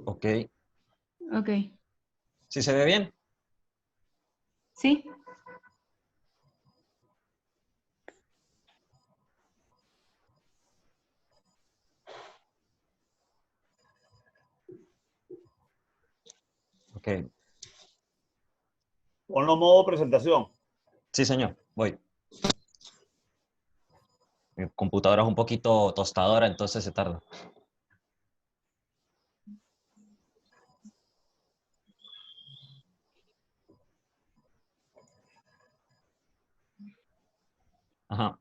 Ok. Ok. ¿Sí se ve bien? ¿Sí? Ok. Ponlo modo presentación. Sí, señor. Voy. Mi computadora es un poquito tostadora, entonces se tarda. Ajá.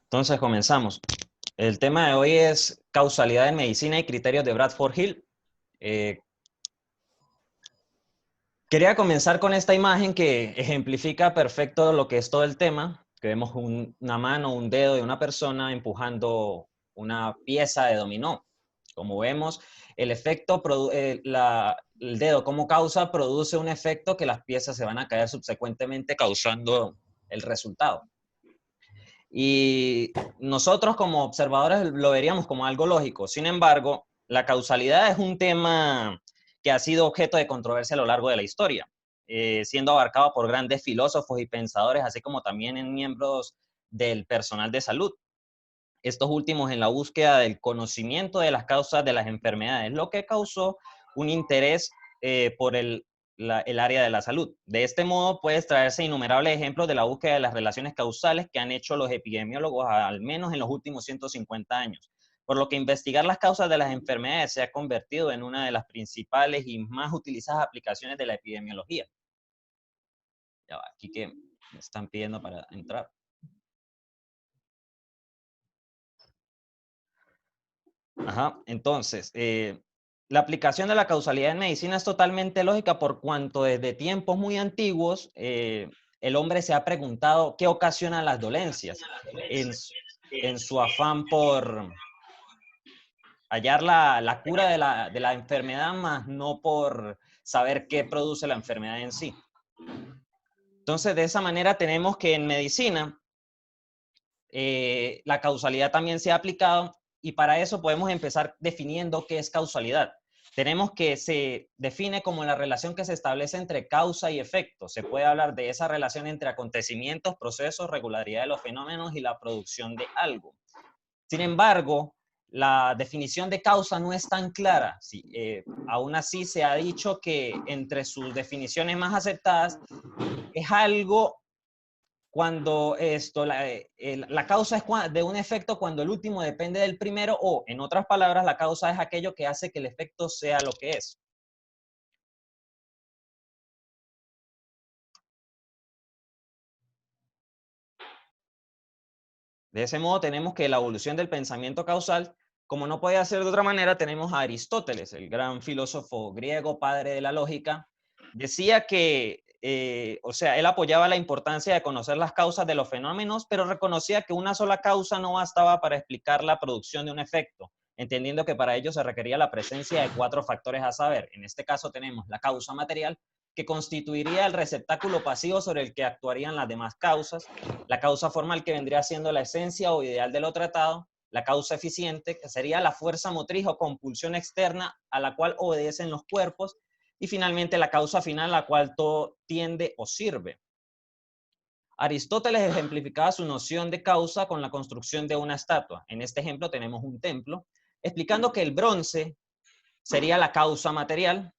Entonces comenzamos. El tema de hoy es causalidad en medicina y criterios de Bradford Hill. Eh, Quería comenzar con esta imagen que ejemplifica perfecto lo que es todo el tema, que vemos una mano, un dedo de una persona empujando una pieza de dominó. Como vemos, el efecto, el dedo como causa produce un efecto que las piezas se van a caer subsecuentemente causando el resultado. Y nosotros como observadores lo veríamos como algo lógico. Sin embargo, la causalidad es un tema que ha sido objeto de controversia a lo largo de la historia, siendo abarcado por grandes filósofos y pensadores, así como también en miembros del personal de salud. Estos últimos en la búsqueda del conocimiento de las causas de las enfermedades, lo que causó un interés por el área de la salud. De este modo, puede extraerse innumerables ejemplos de la búsqueda de las relaciones causales que han hecho los epidemiólogos al menos en los últimos 150 años. Por lo que investigar las causas de las enfermedades se ha convertido en una de las principales y más utilizadas aplicaciones de la epidemiología. Ya va, aquí que me están pidiendo para entrar. Ajá, entonces, la aplicación de la causalidad en medicina es totalmente lógica por cuanto desde tiempos muy antiguos el hombre se ha preguntado qué ocasiona las dolencias en, en su afán por hallar la cura de la enfermedad, más no por saber qué produce la enfermedad en sí. Entonces, de esa manera tenemos que en medicina la causalidad también se ha aplicado y para eso podemos empezar definiendo qué es causalidad. Tenemos que se define como la relación que se establece entre causa y efecto. Se puede hablar de esa relación entre acontecimientos, procesos, regularidad de los fenómenos y la producción de algo. Sin embargo, la definición de causa no es tan clara. Sí, aún así se ha dicho que entre sus definiciones más aceptadas es algo cuando la causa es de un efecto cuando el último depende del primero, o en otras palabras, la causa es aquello que hace que el efecto sea lo que es. De ese modo tenemos que la evolución del pensamiento causal, como no podía ser de otra manera, tenemos a Aristóteles, el gran filósofo griego, padre de la lógica, decía que, o sea, él apoyaba la importancia de conocer las causas de los fenómenos, pero reconocía que una sola causa no bastaba para explicar la producción de un efecto, entendiendo que para ello se requería la presencia de 4 factores a saber. En este caso tenemos la causa material, que constituiría el receptáculo pasivo sobre el que actuarían las demás causas, la causa formal, que vendría siendo la esencia o ideal de lo tratado, la causa eficiente, que sería la fuerza motriz o compulsión externa a la cual obedecen los cuerpos, y finalmente la causa final a la cual todo tiende o sirve. Aristóteles ejemplificaba su noción de causa con la construcción de una estatua. En este ejemplo tenemos un templo, explicando que el bronce sería la causa material,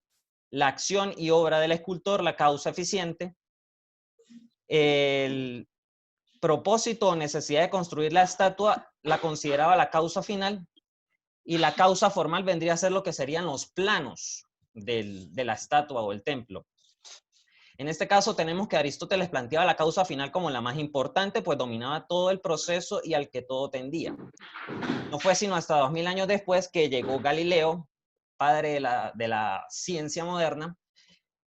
la acción y obra del escultor, la causa eficiente, el propósito o necesidad de construir la estatua la consideraba la causa final, y la causa formal vendría a ser lo que serían los planos de la estatua o el templo. En este caso tenemos que Aristóteles planteaba la causa final como la más importante, pues dominaba todo el proceso y al que todo tendía. No fue sino hasta 2000 años después que llegó Galileo, padre de la ciencia moderna,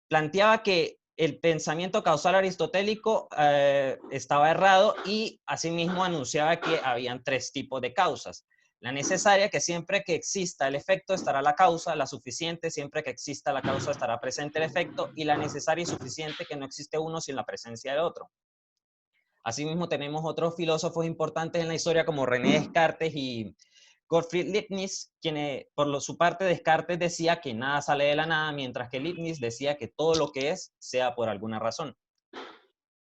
planteaba que el pensamiento causal aristotélico estaba errado, y asimismo anunciaba que habían 3 tipos de causas. La necesaria, que siempre que exista el efecto estará la causa; la suficiente, siempre que exista la causa estará presente el efecto; y la necesaria y suficiente, que no existe uno sin la presencia del otro. Asimismo, tenemos otros filósofos importantes en la historia como René Descartes y Gottfried Leibniz, quien por su parte Descartes decía que nada sale de la nada, mientras que Leibniz decía que todo lo que es sea por alguna razón.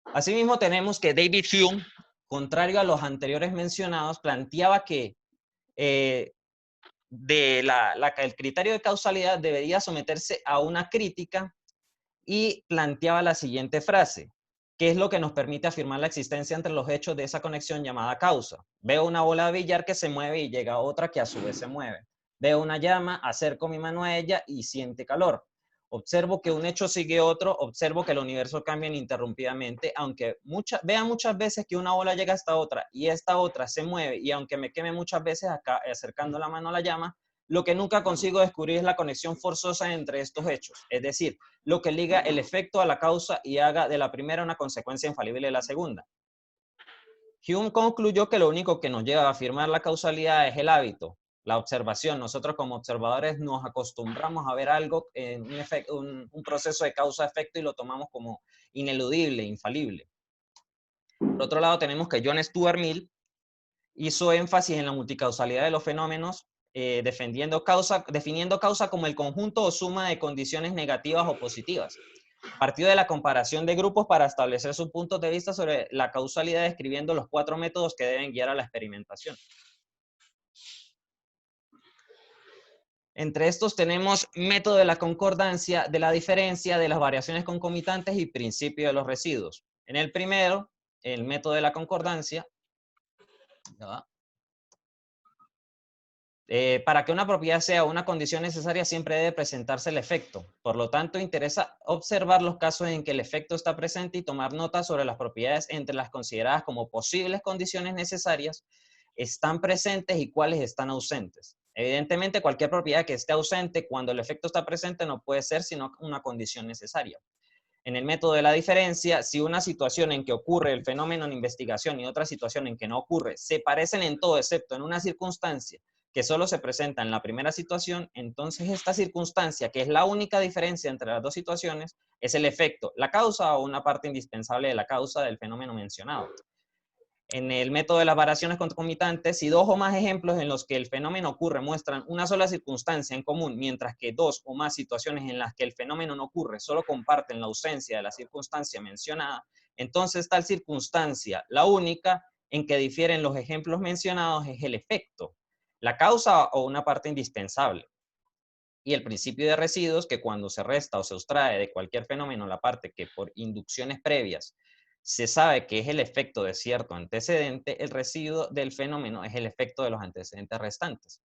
Asimismo, tenemos que David Hume, contrario a los anteriores mencionados, planteaba que el criterio de causalidad debería someterse a una crítica y planteaba la siguiente frase: ¿qué es lo que nos permite afirmar la existencia entre los hechos de esa conexión llamada causa? Veo una bola de billar que se mueve y llega a otra que a su vez se mueve. Veo una llama, acerco mi mano a ella y siente calor. Observo que un hecho sigue otro, observo que el universo cambia ininterrumpidamente, aunque vea muchas veces que una bola llega hasta otra y esta otra se mueve, y aunque me queme muchas veces acá acercando la mano a la llama, lo que nunca consigo descubrir es la conexión forzosa entre estos hechos, es decir, lo que liga el efecto a la causa y haga de la primera una consecuencia infalible de la segunda. Hume concluyó que lo único que nos lleva a afirmar la causalidad es el hábito, la observación. Nosotros como observadores nos acostumbramos a ver algo en un proceso de causa-efecto y lo tomamos como ineludible, infalible. Por otro lado, tenemos que John Stuart Mill hizo énfasis en la multicausalidad de los fenómenos, definiendo causa como el conjunto o suma de condiciones negativas o positivas. Partió de la comparación de grupos para establecer sus puntos de vista sobre la causalidad, describiendo los 4 métodos que deben guiar a la experimentación. Entre estos tenemos método de la concordancia, de la diferencia, de las variaciones concomitantes y principio de los residuos. En el primero, el método de la concordancia, para que una propiedad sea una condición necesaria siempre debe presentarse el efecto. Por lo tanto, interesa observar los casos en que el efecto está presente y tomar nota sobre las propiedades entre las consideradas como posibles condiciones necesarias, están presentes y cuáles están ausentes. Evidentemente, cualquier propiedad que esté ausente cuando el efecto está presente no puede ser sino una condición necesaria. En el método de la diferencia, si una situación en que ocurre el fenómeno en investigación y otra situación en que no ocurre se parecen en todo excepto en una circunstancia que solo se presenta en la primera situación, entonces esta circunstancia, que es la única diferencia entre las dos situaciones, es el efecto, la causa o una parte indispensable de la causa del fenómeno mencionado. En el método de las variaciones concomitantes, si 2 o más ejemplos en los que el fenómeno ocurre muestran una sola circunstancia en común, mientras que 2 o más situaciones en las que el fenómeno no ocurre solo comparten la ausencia de la circunstancia mencionada, entonces tal circunstancia, la única en que difieren los ejemplos mencionados, es el efecto, la causa o una parte indispensable. Y el principio de residuos, que cuando se resta o se sustrae de cualquier fenómeno la parte que por inducciones previas se sabe que es el efecto de cierto antecedente, el residuo del fenómeno es el efecto de los antecedentes restantes.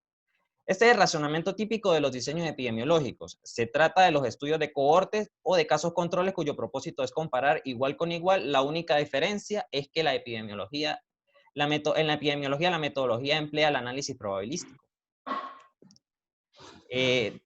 Este es el razonamiento típico de los diseños epidemiológicos. Se trata de los estudios de cohortes o de casos controles cuyo propósito es comparar igual con igual. La única diferencia es que en la epidemiología la metodología emplea el análisis probabilístico. De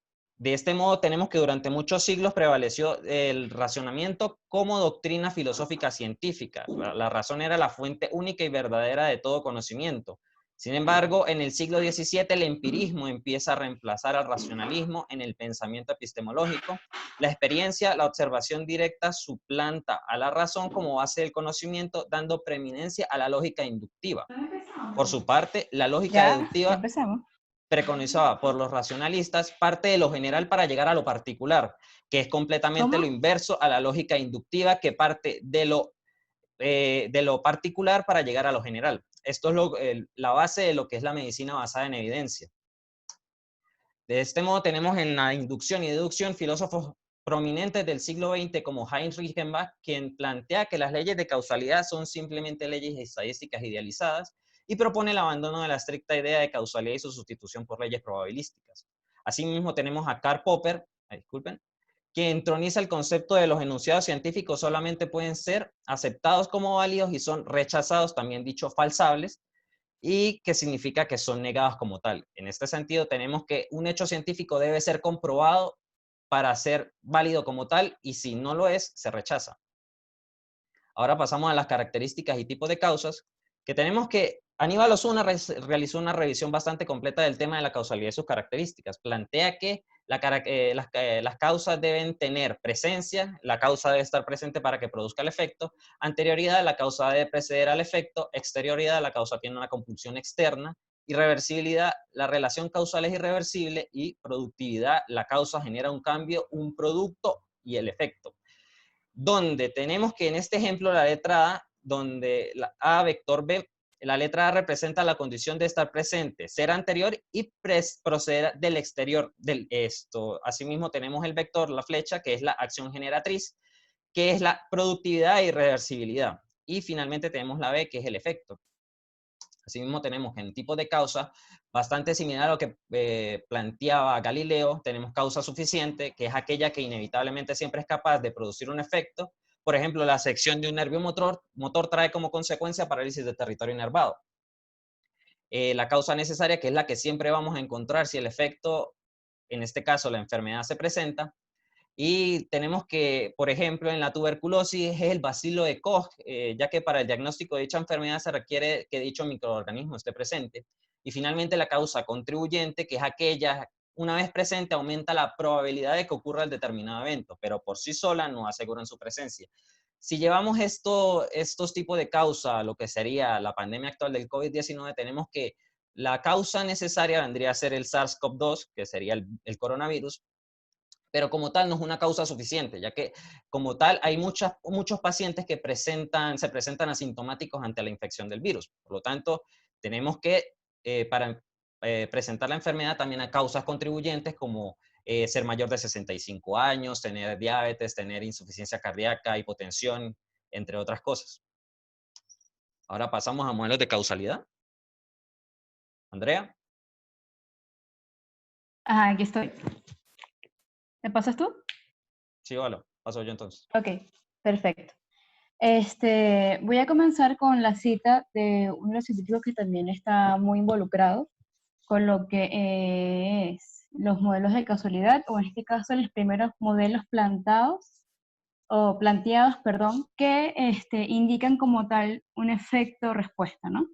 este modo tenemos que durante muchos siglos prevaleció el razonamiento como doctrina filosófica científica. La razón era la fuente única y verdadera de todo conocimiento. Sin embargo, en el siglo XVII el empirismo empieza a reemplazar al racionalismo en el pensamiento epistemológico. La experiencia, la observación directa, suplanta a la razón como base del conocimiento, dando preeminencia a la lógica inductiva. Por su parte, la lógica Ya deductiva empezamos. preconizada por los racionalistas parte de lo general para llegar a lo particular, que es completamente lo inverso a la lógica inductiva, que parte de lo particular para llegar a lo general. Esto es la base de lo que es la medicina basada en evidencia. De este modo tenemos en la inducción y deducción filósofos prominentes del siglo XX como Heinrich Reichenbach, quien plantea que las leyes de causalidad son simplemente leyes estadísticas idealizadas y propone el abandono de la estricta idea de causalidad y su sustitución por leyes probabilísticas. Asimismo tenemos a Karl Popper, que entroniza el concepto de los enunciados científicos solamente pueden ser aceptados como válidos y son rechazados, también dicho falsables, y que significa que son negados como tal. En este sentido, tenemos que un hecho científico debe ser comprobado para ser válido como tal, y si no lo es, se rechaza. Ahora pasamos a las características y tipos de causas, que tenemos que Aníbal Osuna realizó una revisión bastante completa del tema de la causalidad y sus características. Plantea que las causas deben tener presencia, la causa debe estar presente para que produzca el efecto, anterioridad, la causa debe preceder al efecto, exterioridad, la causa tiene una compulsión externa, irreversibilidad, la relación causal es irreversible, y productividad, la causa genera un cambio, un producto y el efecto. Donde tenemos que en este ejemplo la letra A, donde la A vector B, la letra A representa la condición de estar presente, ser anterior y proceder del exterior del esto. Asimismo tenemos el vector, la flecha, que es la acción generatriz, que es la productividad e irreversibilidad. Y finalmente tenemos la B, que es el efecto. Asimismo tenemos en tipo de causa, bastante similar a lo que planteaba Galileo, tenemos causa suficiente, que es aquella que inevitablemente siempre es capaz de producir un efecto. Por ejemplo, la sección de un nervio motor trae como consecuencia parálisis de territorio inervado. La causa necesaria, que es la que siempre vamos a encontrar si el efecto, en este caso la enfermedad, se presenta. Y tenemos que, por ejemplo, en la tuberculosis es el bacilo de Koch, ya que para el diagnóstico de dicha enfermedad se requiere que dicho microorganismo esté presente. Y finalmente la causa contribuyente, que es aquella, una vez presente, aumenta la probabilidad de que ocurra el determinado evento, pero por sí sola no aseguran su presencia. Si llevamos estos tipos de causa a lo que sería la pandemia actual del COVID-19, tenemos que la causa necesaria vendría a ser el SARS-CoV-2, que sería el coronavirus, pero como tal no es una causa suficiente, ya que como tal hay muchos pacientes que se presentan asintomáticos ante la infección del virus. Por lo tanto, tenemos que, para presentar la enfermedad, también a causas contribuyentes como ser mayor de 65 años, tener diabetes, tener insuficiencia cardíaca, hipotensión, entre otras cosas. Ahora pasamos a modelos de causalidad. Andrea. Ah, aquí estoy. ¿Me pasas tú? Sí, vale. Paso yo entonces. Ok, perfecto. Voy a comenzar con la cita de uno de los científicos que también está muy involucrado con lo que es los modelos de causalidad, o en este caso los primeros modelos planteados, perdón, que indican como tal un efecto respuesta, ¿no?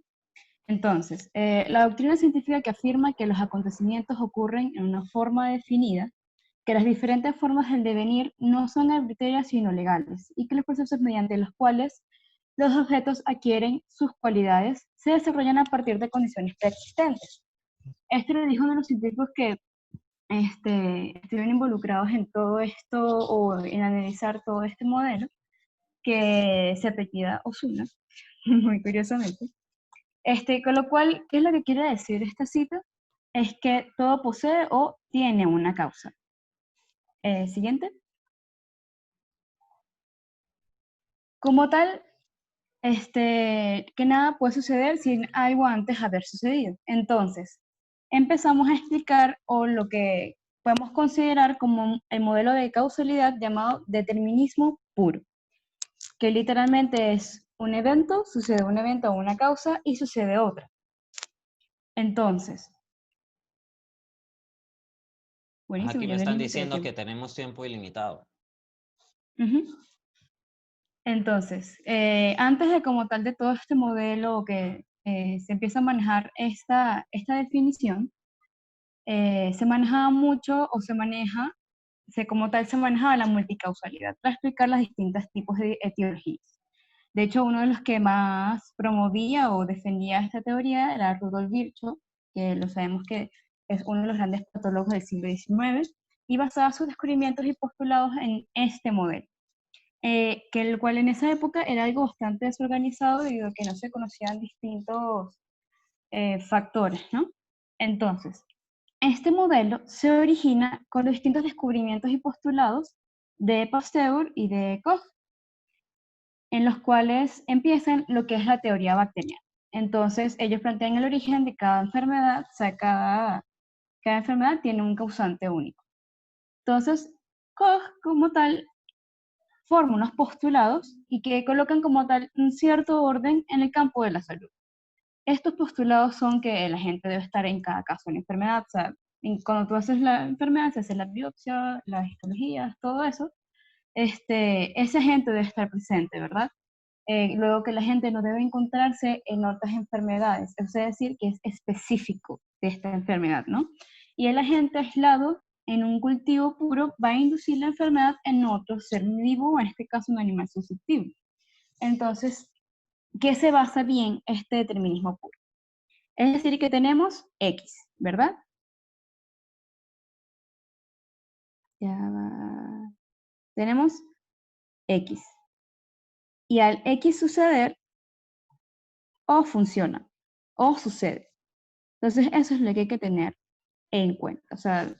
Entonces, la doctrina científica que afirma que los acontecimientos ocurren en una forma definida, que las diferentes formas del devenir no son arbitrarias sino legales, y que los procesos mediante los cuales los objetos adquieren sus cualidades se desarrollan a partir de condiciones preexistentes. Esto lo dijo uno de los científicos que estuvieron involucrados en todo esto o en analizar todo este modelo, que se apellida Osuna, muy curiosamente. Con lo cual, ¿qué es lo que quiere decir esta cita? Es que todo posee o tiene una causa. Siguiente. Como tal, que nada puede suceder sin algo antes haber sucedido. Entonces, empezamos a explicar o lo que podemos considerar como el modelo de causalidad llamado determinismo puro, que literalmente es un evento, sucede un evento o una causa y sucede otra. Entonces, buenísimo, Aquí me ya no hay están límite de diciendo tiempo. que tenemos tiempo ilimitado. Ujú. Entonces, antes de como tal de todo este modelo que se empieza a manejar esta definición, se manejaba mucho o se maneja, como tal se manejaba la multicausalidad para explicar los distintos tipos de etiologías. De hecho, uno de los que más promovía o defendía esta teoría era Rudolf Virchow, que lo sabemos que es uno de los grandes patólogos del siglo XIX, y basaba sus descubrimientos y postulados en este modelo. Que el cual en esa época era algo bastante desorganizado debido a que no se conocían distintos factores, ¿no? Entonces, este modelo se origina con los distintos descubrimientos y postulados de Pasteur y de Koch, en los cuales empiezan lo que es la teoría bacteriana. Entonces, ellos plantean el origen de cada enfermedad, o sea, cada enfermedad tiene un causante único. Entonces, Koch, como tal, forma unos postulados y que colocan como tal un cierto orden en el campo de la salud. Estos postulados son que la gente debe estar en cada caso de la enfermedad, o sea, cuando tú haces la enfermedad, se hace la biopsia, las histologías, todo eso, ese agente debe estar presente, ¿verdad? Luego que la gente no debe encontrarse en otras enfermedades, es decir, que es específico de esta enfermedad, ¿no? Y el agente aislado en un cultivo puro va a inducir la enfermedad en otro ser vivo, o en este caso un animal susceptible. Entonces, ¿qué se basa bien este determinismo puro? Es decir, que tenemos X, ¿verdad? Ya va. Tenemos X. Y al X suceder, O funciona, O sucede. Entonces, eso es lo que hay que tener en cuenta. O sea,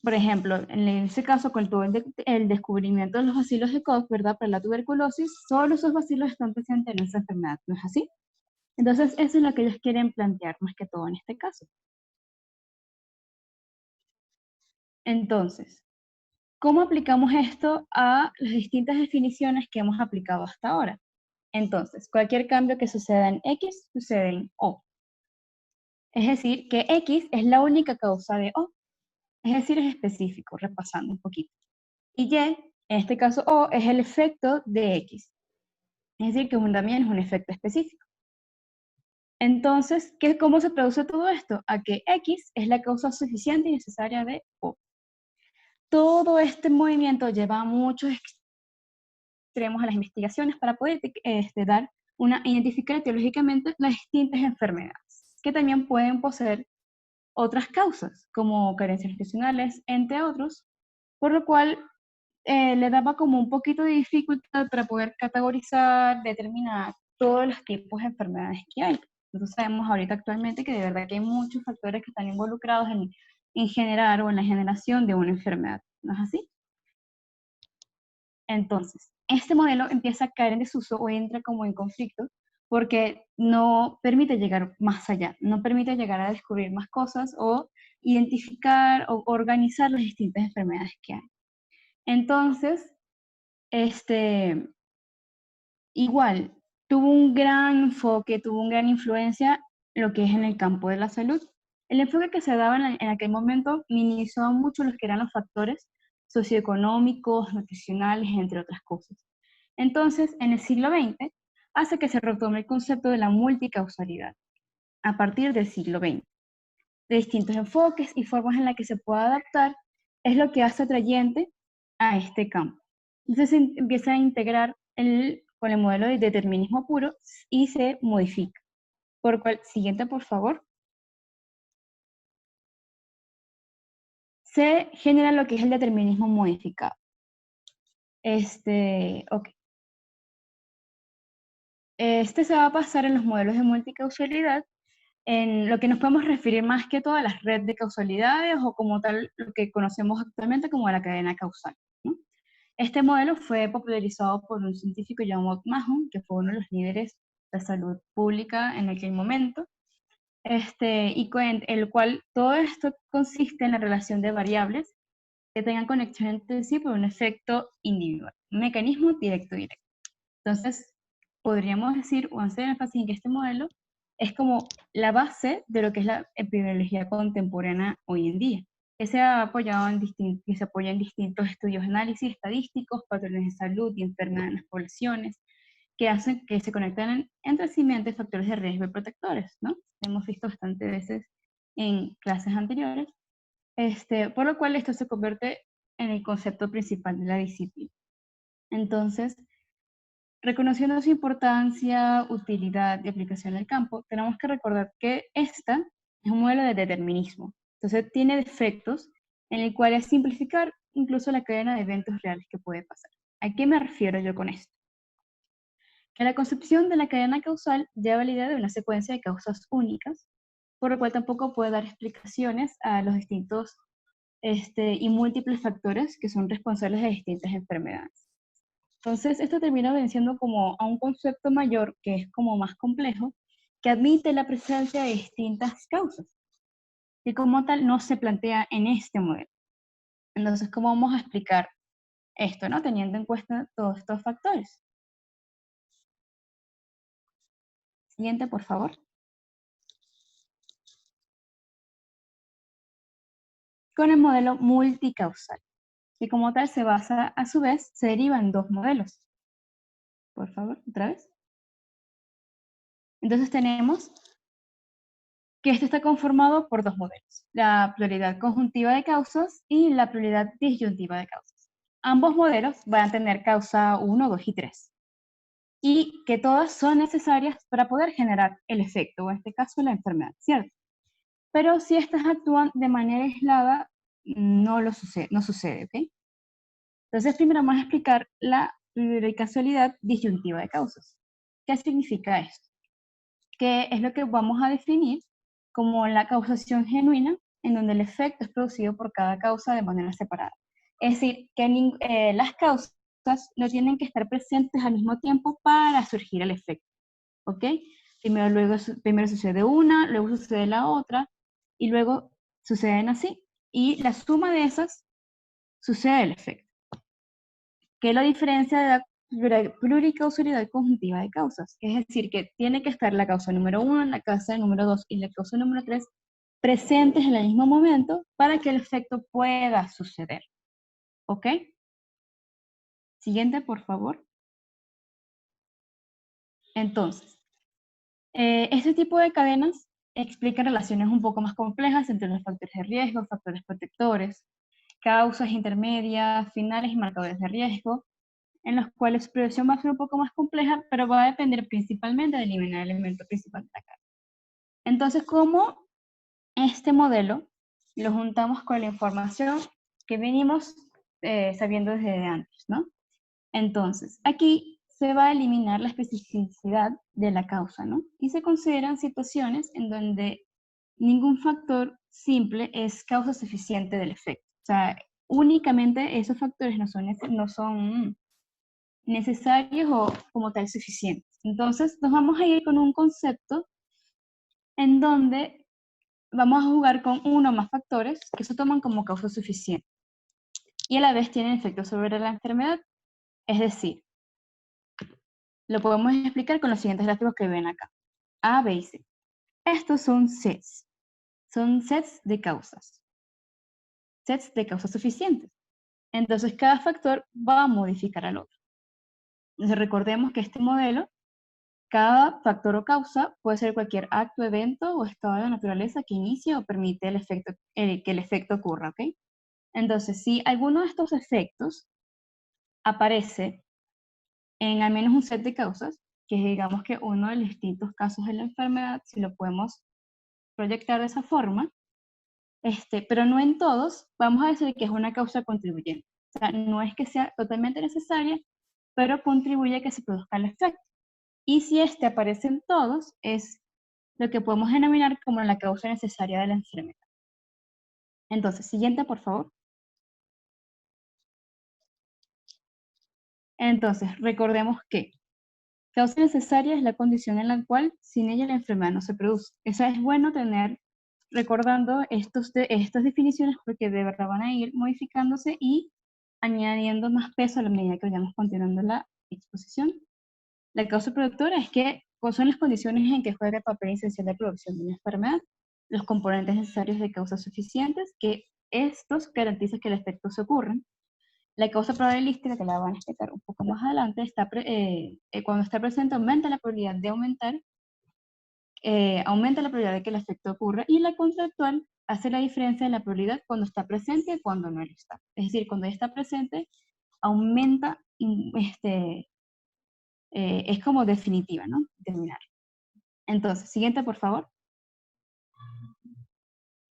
por ejemplo, en ese caso, con todo el descubrimiento de los bacilos de Koch, ¿verdad? Para la tuberculosis, solo esos bacilos están presentes en esa enfermedad, ¿no es así? Entonces, eso es lo que ellos quieren plantear más que todo en este caso. Entonces, ¿cómo aplicamos esto a las distintas definiciones que hemos aplicado hasta ahora? Entonces, cualquier cambio que suceda en X sucede en O. Es decir, que X es la única causa de O. Es decir, es específico, repasando un poquito. Y Y, en este caso O, es el efecto de X. Es decir, que también es un efecto específico. Entonces, ¿cómo se traduce todo esto? A que X es la causa suficiente y necesaria de O. Todo este movimiento lleva a muchos extremos a las investigaciones para poder identificar etiológicamente las distintas enfermedades, que también pueden poseer otras causas, como carencias nutricionales, entre otros, por lo cual le daba como un poquito de dificultad para poder categorizar, determinar todos los tipos de enfermedades que hay. Entonces sabemos ahorita actualmente que de verdad que hay muchos factores que están involucrados en generar o en la generación de una enfermedad, ¿no es así? Entonces, este modelo empieza a caer en desuso o entra como en conflicto porque no permite llegar más allá, no permite llegar a descubrir más cosas o identificar o organizar las distintas enfermedades que hay. Entonces, igual, tuvo un gran enfoque, tuvo una gran influencia lo que es en el campo de la salud. El enfoque que se daba en aquel momento minimizaba mucho los que eran los factores socioeconómicos, nutricionales, entre otras cosas. Entonces, en el siglo XX, hace que se retome el concepto de la multicausalidad, a partir del siglo XX. De distintos enfoques y formas en las que se pueda adaptar, es lo que hace atrayente a este campo. Entonces se empieza a integrar con el modelo de determinismo puro y se modifica. Por cual, siguiente por favor. Se genera lo que es el determinismo modificado. Ok. Este se va a pasar en los modelos de multicausalidad, en lo que nos podemos referir más que todo a las redes de causalidades o como tal lo que conocemos actualmente como la cadena causal, ¿no? Este modelo fue popularizado por un científico llamado Mahon, que fue uno de los líderes de salud pública en aquel momento, y con el cual todo esto consiste en la relación de variables que tengan conexión entre sí por un efecto individual, un mecanismo directo-directo. Entonces, podríamos decir o hacer énfasis en que este modelo es como la base de lo que es la epidemiología contemporánea hoy en día, que se ha apoyado que se apoya en distintos estudios de análisis estadísticos, patrones de salud y enfermedades en las poblaciones, que hacen que se conecten entre sí mediante factores de riesgo y protectores, ¿no? Hemos visto bastantes veces en clases anteriores, por lo cual esto se convierte en el concepto principal de la disciplina. Entonces, reconociendo su importancia, utilidad y aplicación en el campo, tenemos que recordar que esta es un modelo de determinismo. Entonces tiene defectos en el cual es simplificar incluso la cadena de eventos reales que puede pasar. ¿A qué me refiero yo con esto? Que la concepción de la cadena causal lleva la idea de una secuencia de causas únicas, por lo cual tampoco puede dar explicaciones a los distintos y múltiples factores que son responsables de distintas enfermedades. Entonces, esto termina venciendo como a un concepto mayor que es como más complejo, que admite la presencia de distintas causas, y como tal no se plantea en este modelo. Entonces, ¿cómo vamos a explicar esto, no? Teniendo en cuenta todos estos factores. Siguiente, por favor. Con el modelo multicausal, que como tal se basa, a su vez, se deriva en dos modelos. Por favor, otra vez. Entonces tenemos que este está conformado por dos modelos, la pluralidad conjuntiva de causas y la pluralidad disyuntiva de causas. Ambos modelos van a tener causa 1, 2 y 3, y que todas son necesarias para poder generar el efecto, o en este caso la enfermedad, ¿cierto? Pero si estas actúan de manera aislada, no sucede, ¿ok? Entonces primero vamos a explicar la pluricausalidad disyuntiva de causas. ¿Qué significa esto? Que es lo que vamos a definir como la causación genuina, en donde el efecto es producido por cada causa de manera separada. Es decir, que las causas no tienen que estar presentes al mismo tiempo para surgir el efecto, ¿ok? Primero sucede una, luego sucede la otra, y luego suceden así, y la suma de esas sucede el efecto. ¿Qué es la diferencia de la pluricausalidad conjuntiva de causas? Es decir, que tiene que estar la causa número 1, la causa número 2 y la causa número 3 presentes en el mismo momento para que el efecto pueda suceder. ¿Ok? Siguiente, por favor. Entonces, este tipo de cadenas explica relaciones un poco más complejas entre los factores de riesgo, factores protectores, causas intermedias, finales y marcadores de riesgo, en los cuales su predicción va a ser un poco más compleja, pero va a depender principalmente del elemento principal de la cadena. Entonces, ¿cómo este modelo lo juntamos con la información que venimos sabiendo desde antes, ¿no? Entonces, aquí se va a eliminar la especificidad de la causa, ¿no? Y se consideran situaciones en donde ningún factor simple es causa suficiente del efecto. O sea, únicamente esos factores no son necesarios o como tal suficientes. Entonces nos vamos a ir con un concepto en donde vamos a jugar con uno o más factores que se toman como causa suficiente y a la vez tienen efecto sobre la enfermedad. Es decir, lo podemos explicar con los siguientes gráficos que ven acá. A, B y C. Estos son sets de causas. Sets de causas suficientes. Entonces cada factor va a modificar al otro. Entonces recordemos que este modelo, cada factor o causa puede ser cualquier acto, evento o estado de naturaleza que inicie o permite que el efecto ocurra, ¿ok? Entonces, si alguno de estos efectos aparece en al menos un set de causas, que es digamos que uno de los distintos casos de la enfermedad, si lo podemos proyectar de esa forma, pero no en todos, vamos a decir que es una causa contribuyente. O sea, no es que sea totalmente necesaria, pero contribuye a que se produzca el efecto. Y si aparece en todos, es lo que podemos denominar como la causa necesaria de la enfermedad. Entonces, siguiente, por favor. Entonces, recordemos que causa necesaria es la condición en la cual sin ella la enfermedad no se produce. Eso es bueno tener recordando estas definiciones porque de verdad van a ir modificándose y añadiendo más peso a la medida que vayamos continuando la exposición. La causa productora es que son las condiciones en que juega el papel esencial de producción de una enfermedad, los componentes necesarios de causas suficientes, que estos garantizan que el efecto se ocurra. La causa probabilística, que la van a explicar un poco más adelante, cuando está presente aumenta la probabilidad de aumenta la probabilidad de que el efecto ocurra, y la contractual hace la diferencia de la probabilidad cuando está presente y cuando no lo está. Es decir, cuando está presente, aumenta, es como definitiva, ¿no? Terminar. Entonces, siguiente, por favor.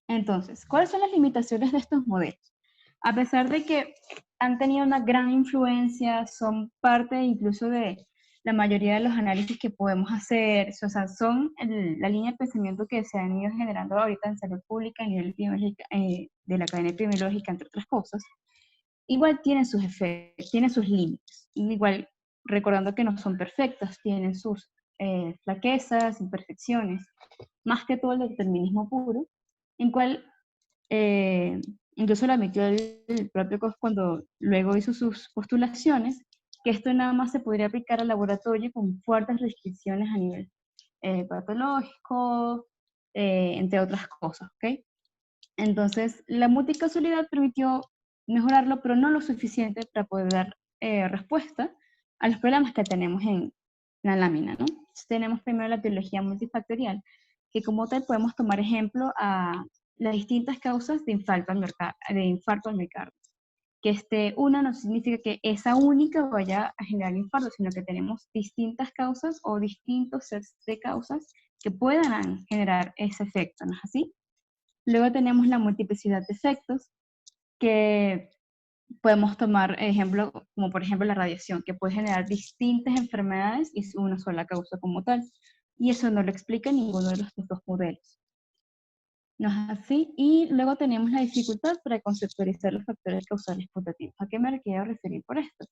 Entonces, ¿cuáles son las limitaciones de estos modelos? A pesar de que han tenido una gran influencia, son parte incluso de la mayoría de los análisis que podemos hacer, o sea, son la línea de pensamiento que se han ido generando ahorita en salud pública a nivel de la cadena epidemiológica, entre otras cosas, igual tienen sus efectos, tienen sus límites, igual recordando que no son perfectas, tienen sus flaquezas, imperfecciones, más que todo el determinismo puro, en cual incluso lo admitió el propio Koch cuando luego hizo sus postulaciones, que esto nada más se podría aplicar al laboratorio con fuertes restricciones a nivel patológico, entre otras cosas, ¿ok? Entonces, la multicausalidad permitió mejorarlo, pero no lo suficiente para poder dar respuesta a los problemas que tenemos en la lámina, ¿no? Entonces, tenemos primero la teología multifactorial, que como tal podemos tomar ejemplo a las distintas causas de infarto al miocardio. Que esté una no significa que esa única vaya a generar infarto, sino que tenemos distintas causas o distintos sets de causas que puedan generar ese efecto, ¿no es así? Luego tenemos la multiplicidad de efectos, que podemos tomar ejemplo, como por ejemplo la radiación, que puede generar distintas enfermedades y es una sola causa como tal. Y eso no lo explica ninguno de los dos modelos. ¿No es así? Y luego tenemos la dificultad para conceptualizar los factores causales putativos. ¿A qué me quiero referir por esto?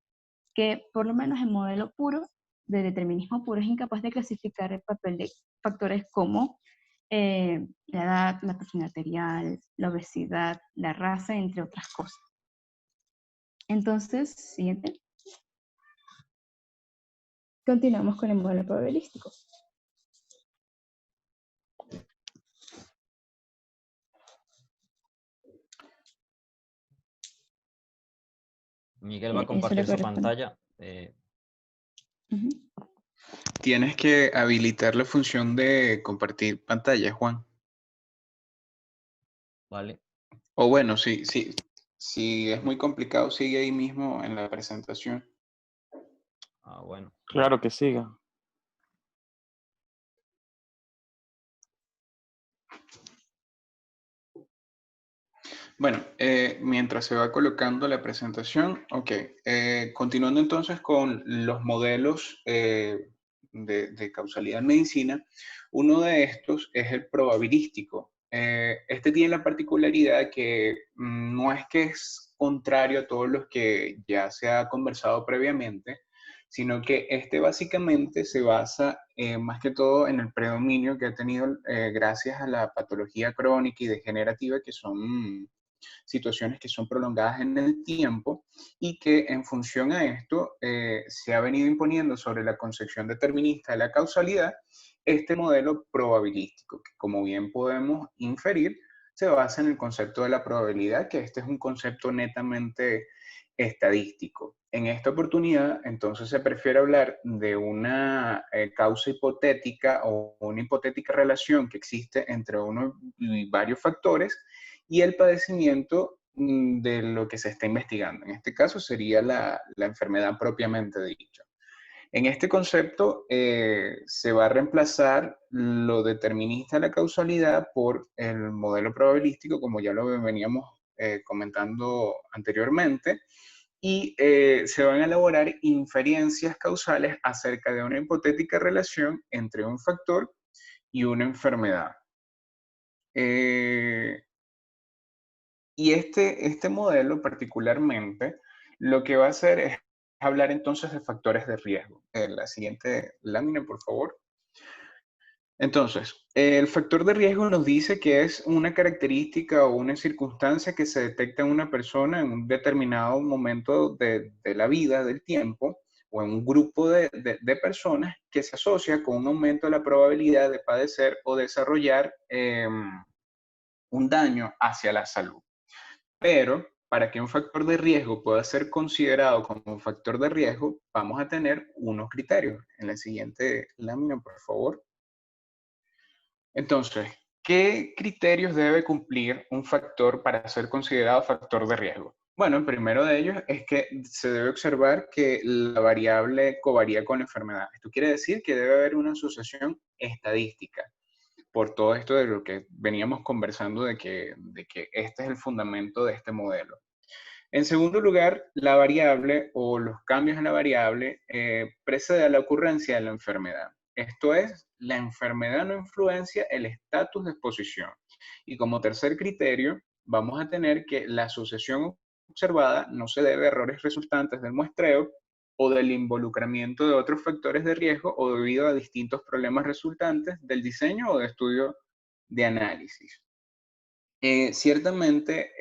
Que por lo menos el modelo puro, de determinismo puro, es incapaz de clasificar el papel de factores como la edad, la presión arterial, la obesidad, la raza, entre otras cosas. Entonces, siguiente. Continuamos con el modelo probabilístico. Miguel va a Eso le compartir su corresponde. pantalla. Tienes que habilitar la función de compartir pantalla, Juan. Vale. O bueno, si es muy complicado, sigue ahí mismo en la presentación. Bueno. Claro que siga. Bueno, mientras se va colocando la presentación, ok. Continuando entonces con los modelos de causalidad en medicina, uno de estos es el probabilístico. Este tiene la particularidad que no es que es contrario a todos los que ya se ha conversado previamente, sino que este básicamente se basa más que todo en el predominio que ha tenido gracias a la patología crónica y degenerativa, que son situaciones que son prolongadas en el tiempo y que en función a esto se ha venido imponiendo sobre la concepción determinista de la causalidad este modelo probabilístico, que como bien podemos inferir, se basa en el concepto de la probabilidad, que este es un concepto netamente estadístico. En esta oportunidad, entonces, se prefiere hablar de una causa hipotética o una hipotética relación que existe entre uno y varios factores y el padecimiento de lo que se está investigando. En este caso sería la enfermedad propiamente dicha. En este concepto se va a reemplazar lo determinista de la causalidad por el modelo probabilístico, como ya lo veníamos comentando anteriormente, y se van a elaborar inferencias causales acerca de una hipotética relación entre un factor y una enfermedad. Y este modelo particularmente lo que va a hacer es hablar entonces de factores de riesgo. La siguiente lámina, por favor. Entonces, el factor de riesgo nos dice que es una característica o una circunstancia que se detecta en una persona en un determinado momento de la vida, del tiempo, o en un grupo de personas que se asocia con un aumento de la probabilidad de padecer o desarrollar un daño hacia la salud. Pero para que un factor de riesgo pueda ser considerado como un factor de riesgo, vamos a tener unos criterios. En la siguiente lámina, por favor. Entonces, ¿qué criterios debe cumplir un factor para ser considerado factor de riesgo? Bueno, el primero de ellos es que se debe observar que la variable covaría con la enfermedad. Esto quiere decir que debe haber una asociación estadística por todo esto de lo que veníamos conversando de que este es el fundamento de este modelo. En segundo lugar, la variable o los cambios en la variable precede a la ocurrencia de la enfermedad. Esto es, la enfermedad no influencia el estatus de exposición. Y como tercer criterio, vamos a tener que la asociación observada no se debe a errores resultantes del muestreo o del involucramiento de otros factores de riesgo o debido a distintos problemas resultantes del diseño o de estudio de análisis. Ciertamente,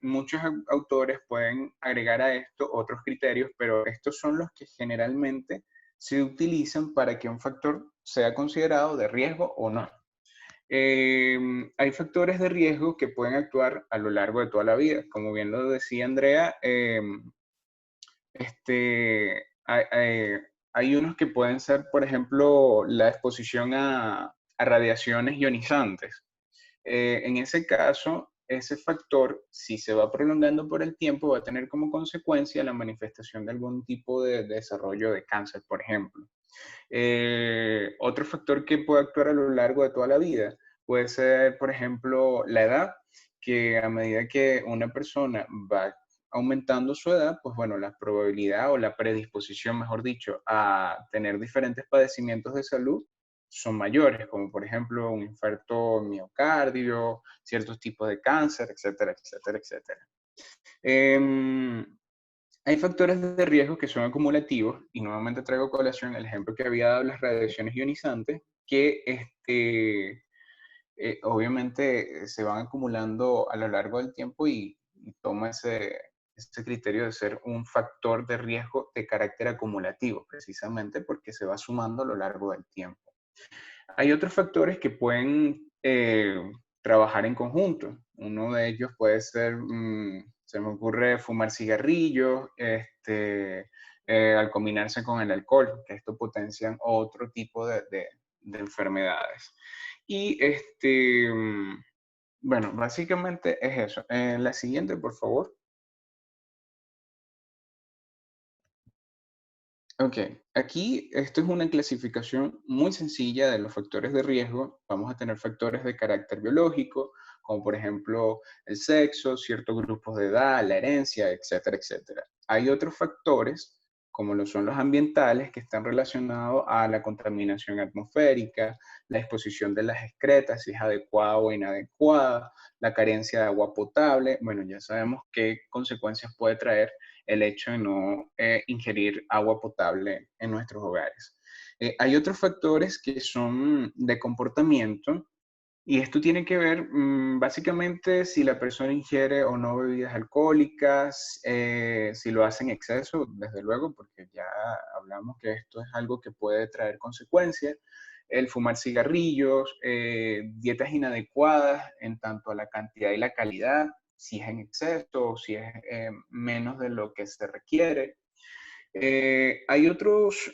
muchos autores pueden agregar a esto otros criterios, pero estos son los que generalmente se utilizan para que un factor sea considerado de riesgo o no. Hay factores de riesgo que pueden actuar a lo largo de toda la vida. Como bien lo decía Andrea, hay unos que pueden ser, por ejemplo, la exposición a a radiaciones ionizantes. En ese caso, ese factor, si se va prolongando por el tiempo, va a tener como consecuencia la manifestación de algún tipo de desarrollo de cáncer, por ejemplo. Otro factor que puede actuar a lo largo de toda la vida puede ser, por ejemplo, la edad, que a medida que una persona va aumentando su edad, pues bueno, la probabilidad o la predisposición, mejor dicho, a tener diferentes padecimientos de salud son mayores, como por ejemplo un infarto miocardio, ciertos tipos de cáncer, etcétera, etcétera, etcétera. Hay factores de riesgo que son acumulativos, y nuevamente traigo a colación el ejemplo que había dado, las radiaciones ionizantes, que obviamente se van acumulando a lo largo del tiempo y toma ese criterio de ser un factor de riesgo de carácter acumulativo, precisamente porque se va sumando a lo largo del tiempo. Hay otros factores que pueden trabajar en conjunto. Uno de ellos puede ser, se me ocurre, fumar cigarrillos, al combinarse con el alcohol, que esto potencian otro tipo de enfermedades. Y bueno, básicamente es eso. La siguiente, por favor. Ok, aquí esto es una clasificación muy sencilla de los factores de riesgo. Vamos a tener factores de carácter biológico, como por ejemplo el sexo, ciertos grupos de edad, la herencia, etcétera, etcétera. Hay otros factores, como lo son los ambientales, que están relacionados a la contaminación atmosférica, la exposición de las excretas, si es adecuada o inadecuada, la carencia de agua potable. Bueno, ya sabemos qué consecuencias puede traer el hecho de no ingerir agua potable en nuestros hogares. Hay otros factores que son de comportamiento, y esto tiene que ver básicamente si la persona ingiere o no bebidas alcohólicas, si lo hace en exceso, desde luego, porque ya hablamos que esto es algo que puede traer consecuencias. El fumar cigarrillos, dietas inadecuadas en tanto a la cantidad y la calidad, si es en exceso o si es menos de lo que se requiere. Hay otros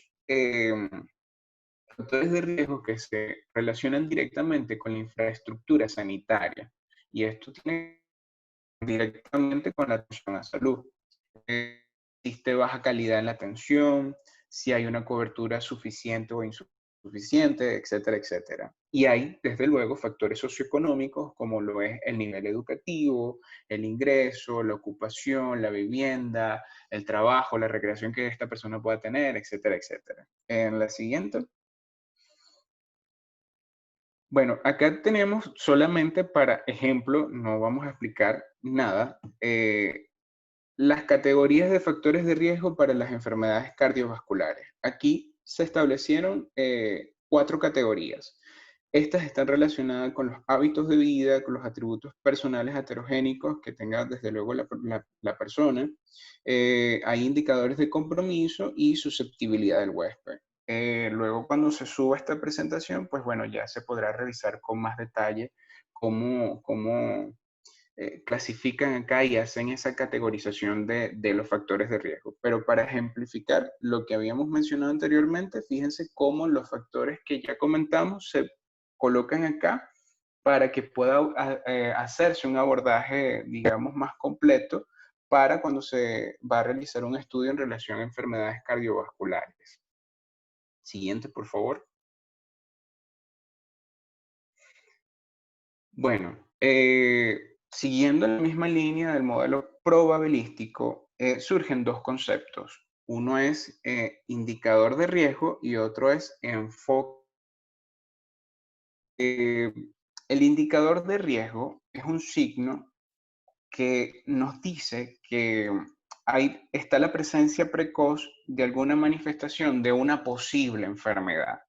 factores de riesgo que se relacionan directamente con la infraestructura sanitaria, y esto tiene directamente con la atención a salud. Existe baja calidad en la atención, si hay una cobertura suficiente o insuficiente, etcétera, etcétera. Y hay, desde luego, factores socioeconómicos como lo es el nivel educativo, el ingreso, la ocupación, la vivienda, el trabajo, la recreación que esta persona pueda tener, etcétera, etcétera. En la siguiente. Bueno, acá tenemos solamente para ejemplo, no vamos a explicar nada, las categorías de factores de riesgo para las enfermedades cardiovasculares. Aquí se establecieron 4 categorías. Estas están relacionadas con los hábitos de vida, con los atributos personales heterogénicos que tenga desde luego la persona. Hay indicadores de compromiso y susceptibilidad del huésped. Luego, cuando se suba esta presentación, pues bueno, ya se podrá revisar con más detalle cómo clasifican acá y hacen esa categorización de los factores de riesgo. Pero para ejemplificar lo que habíamos mencionado anteriormente, fíjense cómo los factores que ya comentamos se colocan acá para que pueda hacerse un abordaje, digamos, más completo para cuando se va a realizar un estudio en relación a enfermedades cardiovasculares. Siguiente, por favor. Bueno, siguiendo la misma línea del modelo probabilístico, surgen 2 conceptos. Uno es indicador de riesgo y otro es enfoque. El indicador de riesgo es un signo que nos dice que está la presencia precoz de alguna manifestación de una posible enfermedad.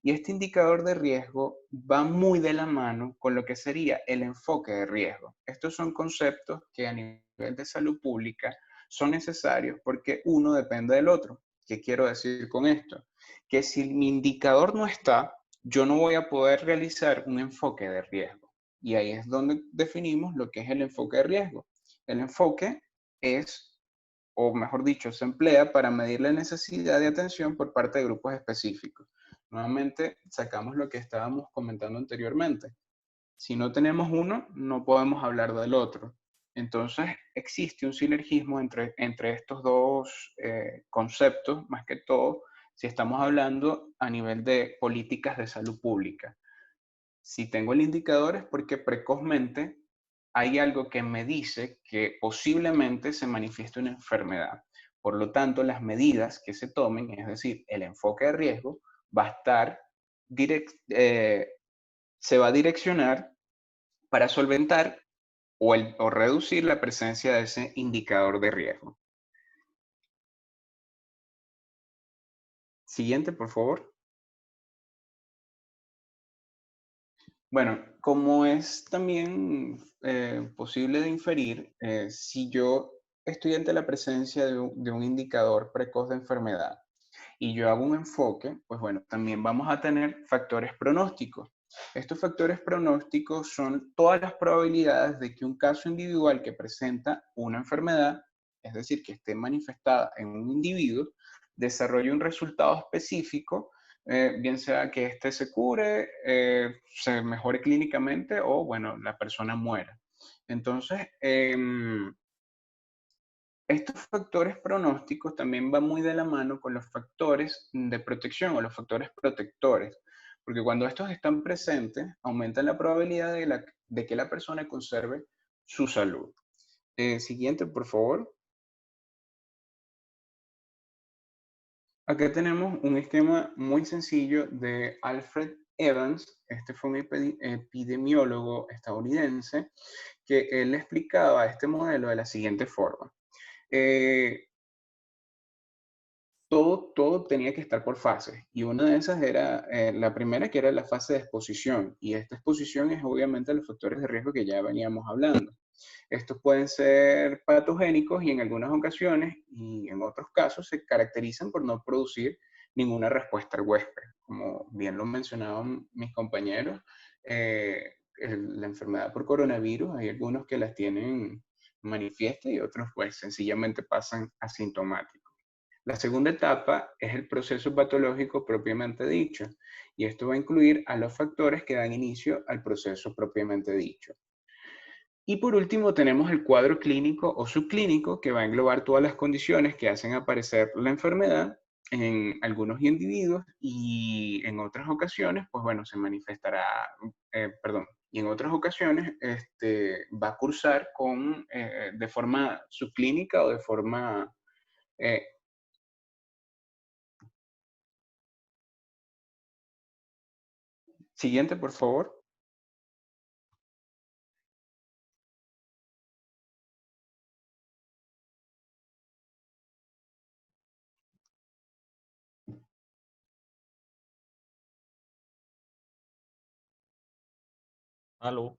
Y este indicador de riesgo va muy de la mano con lo que sería el enfoque de riesgo. Estos son conceptos que a nivel de salud pública son necesarios porque uno depende del otro. ¿Qué quiero decir con esto? Que si mi indicador no está, yo no voy a poder realizar un enfoque de riesgo. Y ahí es donde definimos lo que es el enfoque de riesgo. El enfoque es, o mejor dicho, se emplea para medir la necesidad de atención por parte de grupos específicos. Nuevamente, sacamos lo que estábamos comentando anteriormente. Si no tenemos uno, no podemos hablar del otro. Entonces, existe un sinergismo entre estos dos conceptos, más que todo, si estamos hablando a nivel de políticas de salud pública. Si tengo el indicador es porque precozmente hay algo que me dice que posiblemente se manifieste una enfermedad. Por lo tanto, las medidas que se tomen, es decir, el enfoque de riesgo, va a estar se va a direccionar para solventar o reducir la presencia de ese indicador de riesgo. Siguiente, por favor. Bueno, como es también posible de inferir, si yo estoy ante la presencia de un indicador precoz de enfermedad y yo hago un enfoque, pues bueno, también vamos a tener factores pronósticos. Estos factores pronósticos son todas las probabilidades de que un caso individual que presenta una enfermedad, es decir, que esté manifestada en un individuo, desarrolle un resultado específico, bien sea que éste se cure, se mejore clínicamente o, bueno, la persona muera. Entonces, estos factores pronósticos también van muy de la mano con los factores de protección o los factores protectores, porque cuando estos están presentes, aumentan la probabilidad de que la persona conserve su salud. Siguiente, por favor. Acá tenemos un esquema muy sencillo de Alfred Evans. Este fue un epidemiólogo estadounidense que él explicaba este modelo de la siguiente forma. Todo tenía que estar por fases y una de esas era la primera, que era la fase de exposición, y esta exposición es obviamente los factores de riesgo que ya veníamos hablando. Estos pueden ser patogénicos y en algunas ocasiones y en otros casos se caracterizan por no producir ninguna respuesta al huésped. Como bien lo mencionaban mis compañeros, la enfermedad por coronavirus, hay algunos que las tienen manifiesta y otros pues sencillamente pasan asintomáticos. La segunda etapa es el proceso patológico propiamente dicho, y esto va a incluir a los factores que dan inicio al proceso propiamente dicho. Y por último tenemos el cuadro clínico o subclínico, que va a englobar todas las condiciones que hacen aparecer la enfermedad en algunos individuos y en otras ocasiones, pues bueno, se manifestará, y en otras ocasiones va a cursar de forma subclínica o de forma... Siguiente, por favor. Aló.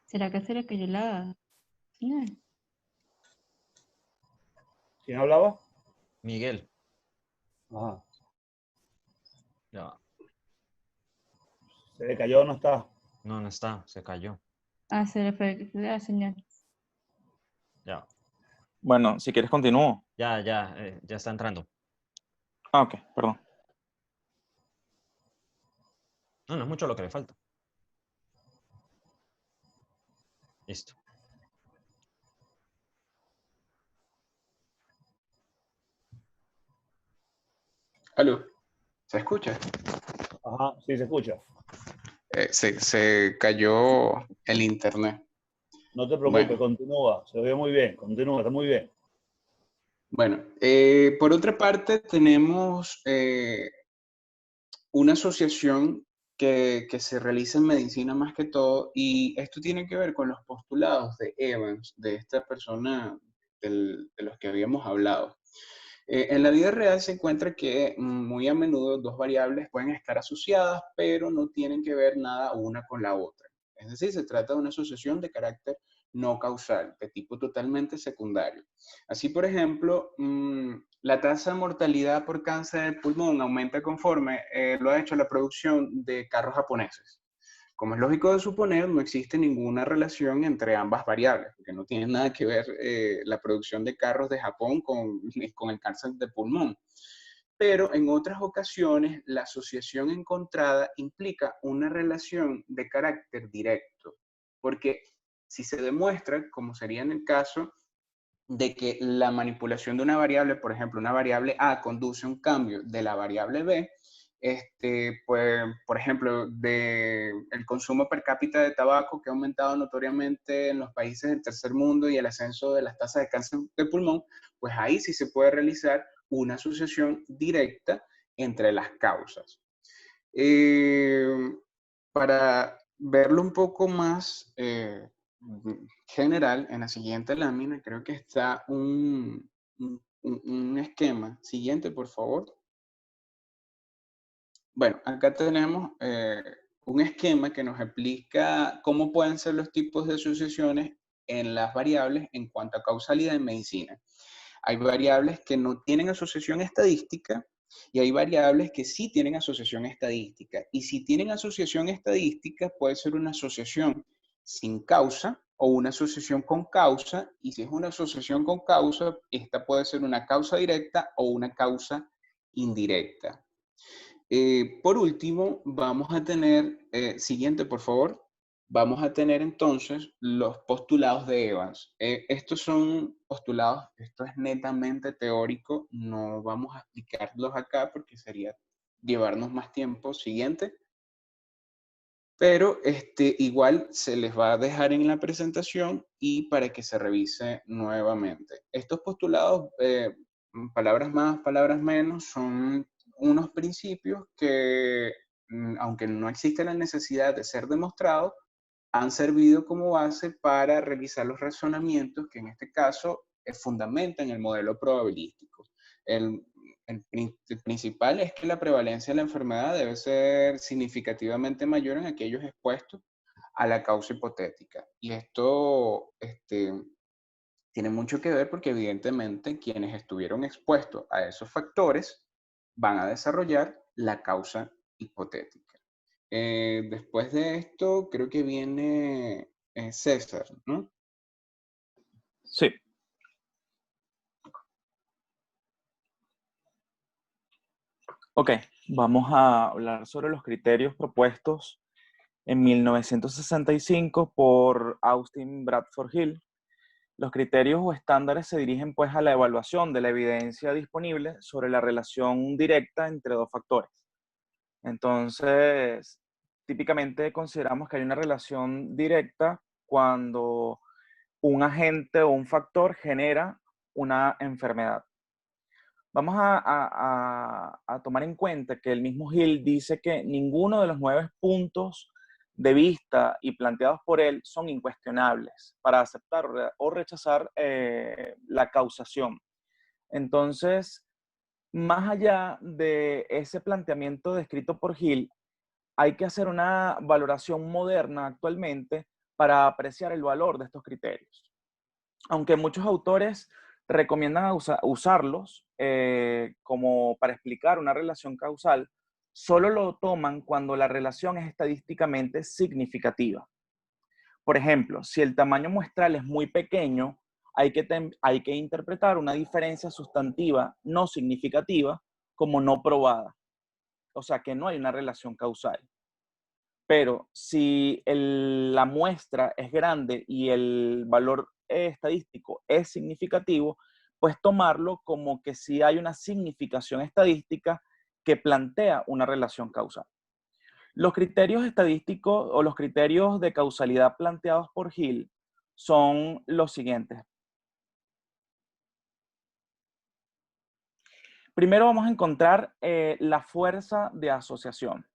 ¿Será que se le cayó la...? No. ¿Quién hablaba? Miguel. Ajá. Ya va. ¿Se le cayó o no está? No, no está, se cayó. Ah, se le fue la señal. Ya, Bueno, si quieres continúo. ya está entrando. Ah, ok, perdón. No, no es mucho lo que le falta. Listo. Aló, ¿se escucha? Ajá, sí, se escucha. Se cayó el internet. No te preocupes, Bueno. continúa. Se oye muy bien, continúa, está muy bien. Bueno, por otra parte tenemos una asociación que se realiza en medicina más que todo, y esto tiene que ver con los postulados de Evans, de esta persona de los que habíamos hablado. En la vida real se encuentra que muy a menudo dos variables pueden estar asociadas, pero no tienen que ver nada una con la otra. Es decir, se trata de una asociación de carácter no causal, de tipo totalmente secundario. Así, por ejemplo, la tasa de mortalidad por cáncer de pulmón aumenta conforme lo ha hecho la producción de carros japoneses. Como es lógico de suponer, no existe ninguna relación entre ambas variables, porque no tiene nada que ver la producción de carros de Japón con el cáncer de pulmón. Pero en otras ocasiones, la asociación encontrada implica una relación de carácter directo, porque si se demuestra, como sería en el caso de que la manipulación de una variable, por ejemplo, una variable A conduce a un cambio de la variable B, pues, por ejemplo, el consumo per cápita de tabaco que ha aumentado notoriamente en los países del tercer mundo y el ascenso de las tasas de cáncer de pulmón, pues ahí sí se puede realizar una asociación directa entre las causas. Para verlo un poco más general, en la siguiente lámina creo que está un esquema. Siguiente, por favor. Bueno, acá tenemos un esquema que nos explica cómo pueden ser los tipos de asociaciones en las variables en cuanto a causalidad en medicina. Hay variables que no tienen asociación estadística y hay variables que sí tienen asociación estadística. Y si tienen asociación estadística, puede ser una asociación sin causa o una asociación con causa. Y si es una asociación con causa, esta puede ser una causa directa o una causa indirecta. Por último, vamos a tener, siguiente por favor, vamos a tener entonces los postulados de Evans. Estos son postulados, esto es netamente teórico, no vamos a explicarlos acá porque sería llevarnos más tiempo. Siguiente. Pero igual se les va a dejar en la presentación y para que se revise nuevamente. Estos postulados, palabras más, palabras menos, son unos principios que, aunque no existe la necesidad de ser demostrados, han servido como base para realizar los razonamientos que en este caso fundamentan el modelo probabilístico. El principal es que la prevalencia de la enfermedad debe ser significativamente mayor en aquellos expuestos a la causa hipotética. Y esto tiene mucho que ver porque evidentemente quienes estuvieron expuestos a esos factores van a desarrollar la causa hipotética. Después de esto, creo que viene César, ¿no? Sí. Ok, vamos a hablar sobre los criterios propuestos en 1965 por Austin Bradford Hill. Los criterios o estándares se dirigen pues a la evaluación de la evidencia disponible sobre la relación directa entre dos factores. Entonces, típicamente consideramos que hay una relación directa cuando un agente o un factor genera una enfermedad. Vamos a tomar en cuenta que el mismo Hill dice que ninguno de los 9 puntos de vista y planteados por él son incuestionables para aceptar o rechazar la causación. Entonces, más allá de ese planteamiento descrito por Hill, hay que hacer una valoración moderna actualmente para apreciar el valor de estos criterios. Aunque muchos autores recomiendan usarlos como para explicar una relación causal, solo lo toman cuando la relación es estadísticamente significativa. Por ejemplo, si el tamaño muestral es muy pequeño, hay que interpretar una diferencia sustantiva no significativa como no probada. O sea, que no hay una relación causal. Pero si la muestra es grande y el valor estadístico es significativo, pues tomarlo como que sí hay una significación estadística que plantea una relación causal. Los criterios estadísticos o los criterios de causalidad planteados por Hill son los siguientes. Primero vamos a encontrar la fuerza de asociación.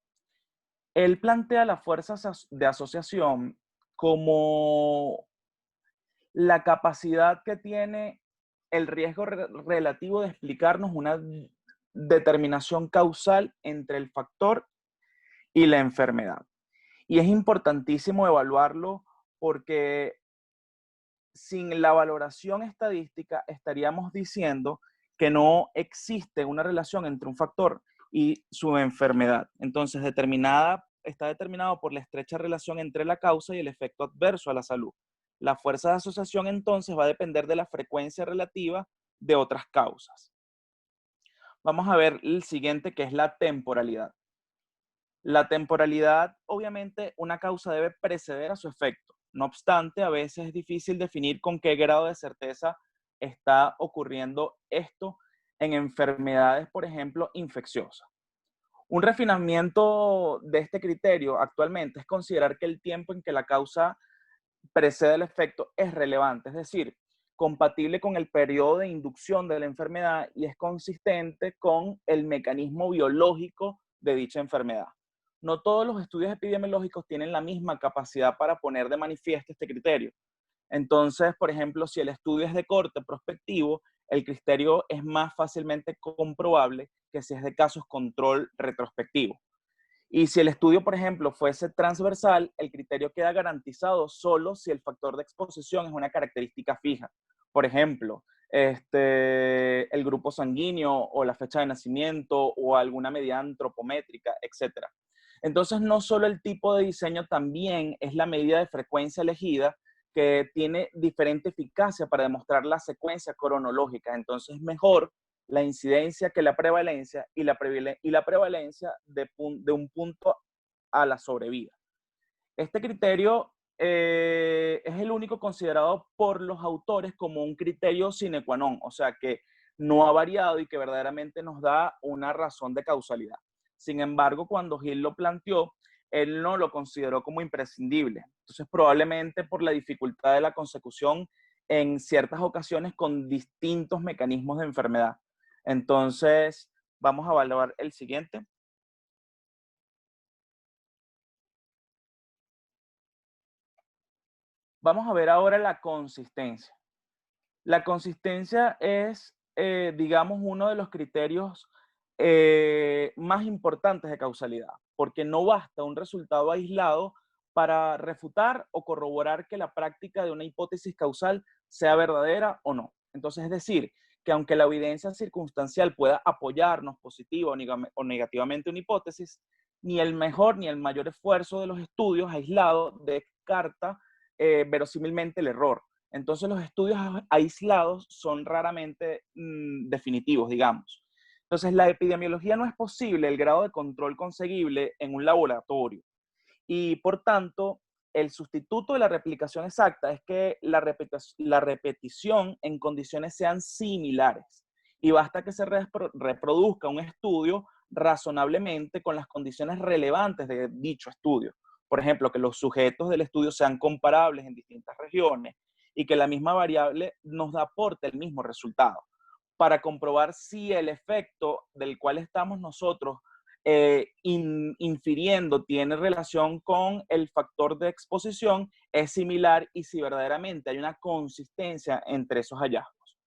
Él plantea la fuerza de asociación como la capacidad que tiene el riesgo relativo de explicarnos una determinación causal entre el factor y la enfermedad. Y es importantísimo evaluarlo porque sin la valoración estadística estaríamos diciendo que no existe una relación entre un factor y su enfermedad. Entonces, determinada está determinado por la estrecha relación entre la causa y el efecto adverso a la salud. La fuerza de asociación entonces va a depender de la frecuencia relativa de otras causas. Vamos a ver el siguiente, que es la temporalidad. La temporalidad, obviamente, una causa debe preceder a su efecto. No obstante, a veces es difícil definir con qué grado de certeza está ocurriendo esto en enfermedades, por ejemplo, infecciosas. Un refinamiento de este criterio actualmente es considerar que el tiempo en que la causa precede el efecto es relevante, es decir, compatible con el periodo de inducción de la enfermedad y es consistente con el mecanismo biológico de dicha enfermedad. No todos los estudios epidemiológicos tienen la misma capacidad para poner de manifiesto este criterio. Entonces, por ejemplo, si el estudio es de corte prospectivo, el criterio es más fácilmente comprobable que si es de casos control retrospectivo. Y si el estudio, por ejemplo, fuese transversal, el criterio queda garantizado solo si el factor de exposición es una característica fija. Por ejemplo, el grupo sanguíneo o la fecha de nacimiento o alguna medida antropométrica, etc. Entonces, no solo el tipo de diseño, también es la medida de frecuencia elegida que tiene diferente eficacia para demostrar la secuencia cronológica. Entonces, mejor la incidencia que la prevalencia y la prevalencia de un punto a la sobrevida. Este criterio es el único considerado por los autores como un criterio sine qua non, o sea que no ha variado y que verdaderamente nos da una razón de causalidad. Sin embargo, cuando Hill lo planteó, él no lo consideró como imprescindible. Entonces, probablemente por la dificultad de la consecución en ciertas ocasiones con distintos mecanismos de enfermedad. Entonces, vamos a evaluar el siguiente. Vamos a ver ahora la consistencia. La consistencia es, digamos, uno de los criterios más importantes de causalidad, porque no basta un resultado aislado para refutar o corroborar que la práctica de una hipótesis causal sea verdadera o no. Entonces, es decir, que aunque la evidencia circunstancial pueda apoyarnos positiva o negativamente una hipótesis, ni el mejor ni el mayor esfuerzo de los estudios aislados descarta verosímilmente el error. Entonces los estudios aislados son raramente definitivos, digamos. Entonces la epidemiología no es posible el grado de control conseguible en un laboratorio. Y por tanto, el sustituto de la replicación exacta es que la repetición en condiciones sean similares. Y basta que se reproduzca un estudio razonablemente con las condiciones relevantes de dicho estudio. Por ejemplo, que los sujetos del estudio sean comparables en distintas regiones y que la misma variable nos aporte el mismo resultado. Para comprobar si el efecto del cual estamos nosotros infiriendo tiene relación con el factor de exposición, es similar y si verdaderamente hay una consistencia entre esos hallazgos.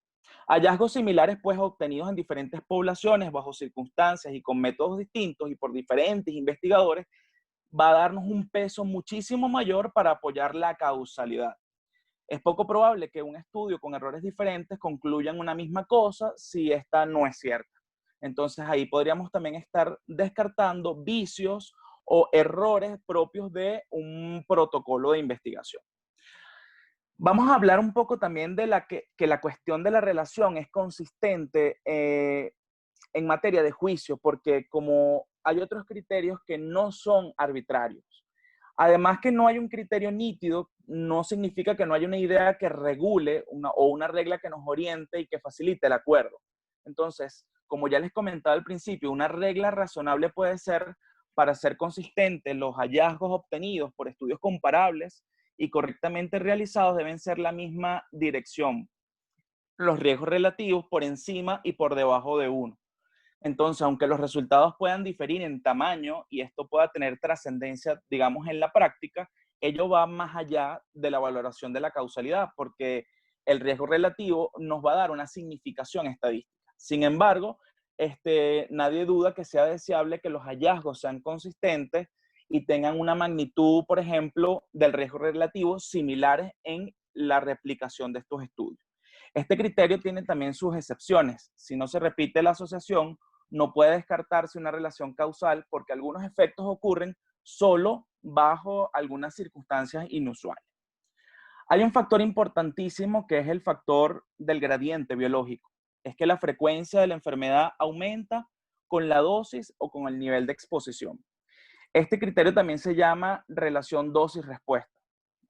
Hallazgos similares, pues, obtenidos en diferentes poblaciones, bajo circunstancias y con métodos distintos y por diferentes investigadores, va a darnos un peso muchísimo mayor para apoyar la causalidad. Es poco probable que un estudio con errores diferentes concluyan una misma cosa si esta no es cierta. Entonces ahí podríamos también estar descartando vicios o errores propios de un protocolo de investigación. Vamos a hablar un poco también de que la cuestión de la relación es consistente en materia de juicio, porque como hay otros criterios que no son arbitrarios. Además que no hay un criterio nítido, no significa que no haya una idea que regule o una regla que nos oriente y que facilite el acuerdo. Entonces, como ya les comentaba al principio, una regla razonable puede ser para ser consistente los hallazgos obtenidos por estudios comparables y correctamente realizados deben ser la misma dirección. Los riesgos relativos por encima y por debajo de 1. Entonces, aunque los resultados puedan diferir en tamaño y esto pueda tener trascendencia, digamos, en la práctica, ello va más allá de la valoración de la causalidad, porque el riesgo relativo nos va a dar una significación estadística. Sin embargo, nadie duda que sea deseable que los hallazgos sean consistentes y tengan una magnitud, por ejemplo, del riesgo relativo similares en la replicación de estos estudios. Este criterio tiene también sus excepciones. Si no se repite la asociación, no puede descartarse una relación causal porque algunos efectos ocurren solo bajo algunas circunstancias inusuales. Hay un factor importantísimo que es el factor del gradiente biológico. Es que la frecuencia de la enfermedad aumenta con la dosis o con el nivel de exposición. Este criterio también se llama relación dosis-respuesta.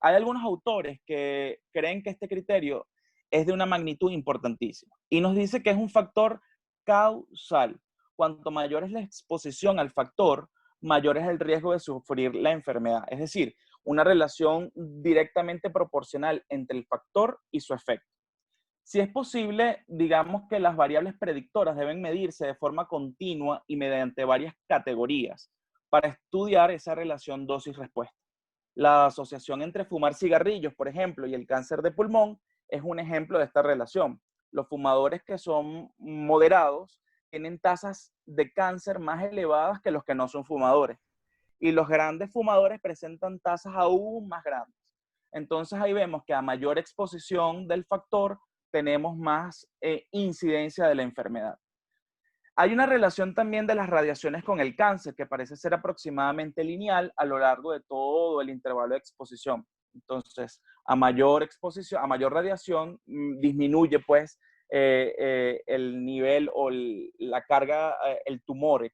Hay algunos autores que creen que este criterio es de una magnitud importantísima y nos dice que es un factor causal. Cuanto mayor es la exposición al factor, mayor es el riesgo de sufrir la enfermedad. Es decir, una relación directamente proporcional entre el factor y su efecto. Si es posible, digamos que las variables predictoras deben medirse de forma continua y mediante varias categorías para estudiar esa relación dosis-respuesta. La asociación entre fumar cigarrillos, por ejemplo, y el cáncer de pulmón es un ejemplo de esta relación. Los fumadores que son moderados tienen tasas de cáncer más elevadas que los que no son fumadores. Y los grandes fumadores presentan tasas aún más grandes. Entonces ahí vemos que a mayor exposición del factor tenemos más incidencia de la enfermedad. Hay una relación también de las radiaciones con el cáncer que parece ser aproximadamente lineal a lo largo de todo el intervalo de exposición. Entonces, a mayor exposición, a mayor radiación, disminuye pues el nivel o la carga, el tumor,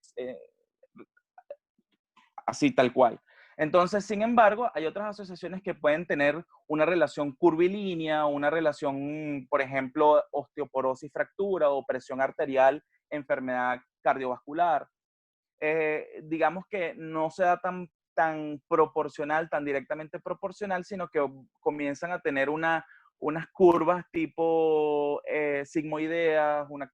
así tal cual. Entonces, sin embargo, hay otras asociaciones que pueden tener una relación curvilínea, una relación, por ejemplo, osteoporosis, fractura o presión arterial, enfermedad cardiovascular. Digamos que no se da tan proporcional, tan directamente proporcional, sino que comienzan a tener unas curvas tipo sigmoideas, unas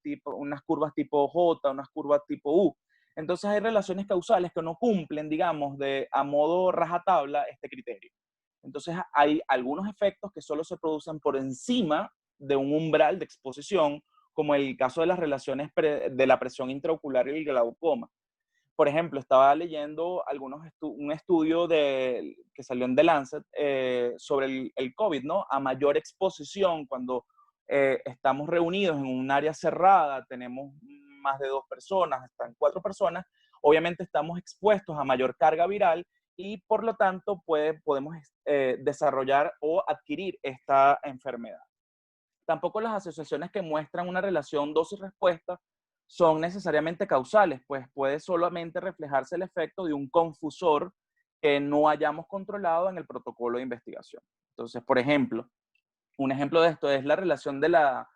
curvas tipo J, unas curvas tipo U. Entonces hay relaciones causales que no cumplen, digamos, a modo rajatabla este criterio. Entonces hay algunos efectos que solo se producen por encima de un umbral de exposición, como el caso de las relaciones de la presión intraocular y el glaucoma. Por ejemplo, estaba leyendo un estudio que salió en The Lancet sobre el COVID, ¿no? A mayor exposición, cuando estamos reunidos en un área cerrada, tenemos más de 2 personas, están 4 personas, obviamente estamos expuestos a mayor carga viral y por lo tanto podemos desarrollar o adquirir esta enfermedad. Tampoco las asociaciones que muestran una relación dosis-respuesta son necesariamente causales, pues puede solamente reflejarse el efecto de un confusor que no hayamos controlado en el protocolo de investigación. Entonces, por ejemplo, un ejemplo de esto es la relación de la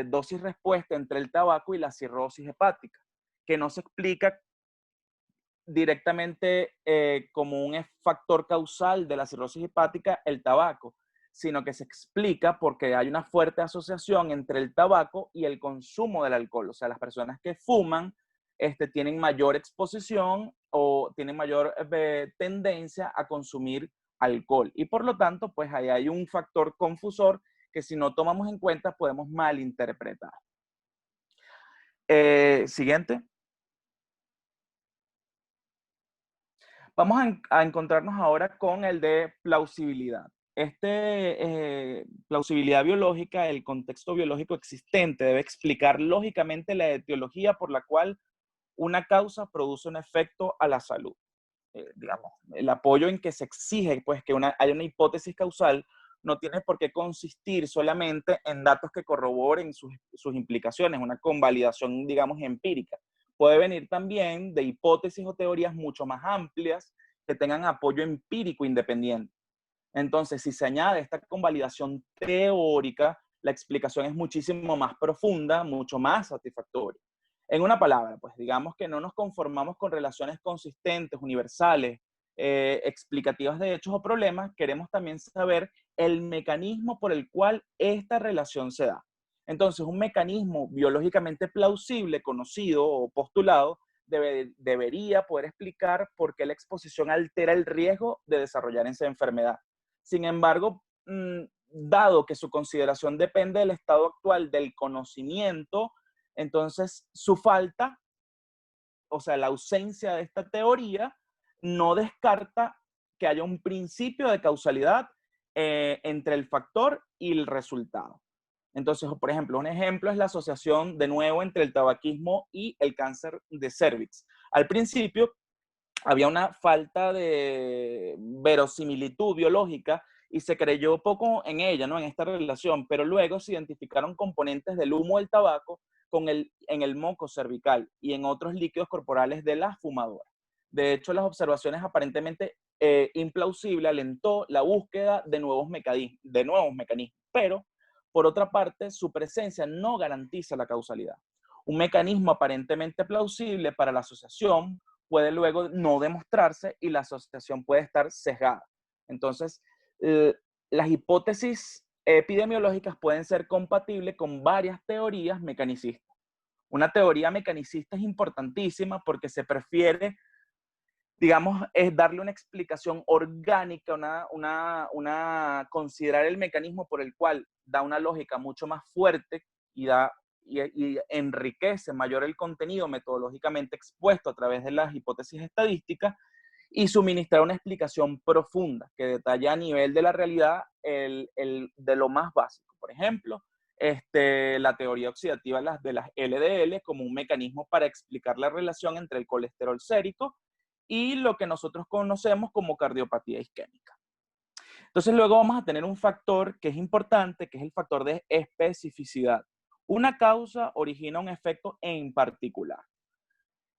dosis-respuesta entre el tabaco y la cirrosis hepática, que no se explica directamente como un factor causal de la cirrosis hepática el tabaco, sino que se explica porque hay una fuerte asociación entre el tabaco y el consumo del alcohol. O sea, las personas que fuman tienen mayor exposición o tienen mayor tendencia a consumir alcohol. Y por lo tanto, pues ahí hay un factor confusor que si no tomamos en cuenta podemos malinterpretar. Siguiente. Vamos a encontrarnos ahora con el de plausibilidad. Plausibilidad biológica, el contexto biológico existente debe explicar lógicamente la etiología por la cual una causa produce un efecto a la salud. Digamos, el apoyo en que se exige pues, que haya una hipótesis causal no tiene por qué consistir solamente en datos que corroboren sus implicaciones, una convalidación, digamos, empírica. Puede venir también de hipótesis o teorías mucho más amplias que tengan apoyo empírico independiente. Entonces, si se añade esta convalidación teórica, la explicación es muchísimo más profunda, mucho más satisfactoria. En una palabra, pues digamos que no nos conformamos con relaciones consistentes, universales, explicativas de hechos o problemas, queremos también saber el mecanismo por el cual esta relación se da. Entonces, un mecanismo biológicamente plausible, conocido o postulado, debería poder explicar por qué la exposición altera el riesgo de desarrollar esa enfermedad. Sin embargo, dado que su consideración depende del estado actual del conocimiento, entonces su falta, o sea, la ausencia de esta teoría, no descarta que haya un principio de causalidad entre el factor y el resultado. Entonces, por ejemplo, un ejemplo es la asociación de nuevo entre el tabaquismo y el cáncer de cérvix. Al principio, había una falta de verosimilitud biológica y se creyó poco en ella, ¿no? En esta relación, pero luego se identificaron componentes del humo del tabaco en el moco cervical y en otros líquidos corporales de las fumadoras. De hecho, las observaciones aparentemente implausibles alentó la búsqueda de nuevos mecanismos, pero por otra parte, su presencia no garantiza la causalidad. Un mecanismo aparentemente plausible para la asociación puede luego no demostrarse y la asociación puede estar sesgada. Entonces, las hipótesis epidemiológicas pueden ser compatibles con varias teorías mecanicistas. Una teoría mecanicista es importantísima porque se prefiere, digamos, es darle una explicación orgánica, considerar el mecanismo por el cual da una lógica mucho más fuerte y enriquece mayor el contenido metodológicamente expuesto a través de las hipótesis estadísticas y suministrar una explicación profunda que detalle a nivel de la realidad de lo más básico. Por ejemplo, la teoría oxidativa de las LDL como un mecanismo para explicar la relación entre el colesterol sérico y lo que nosotros conocemos como cardiopatía isquémica. Entonces luego vamos a tener un factor que es importante, que es el factor de especificidad. Una causa origina un efecto en particular.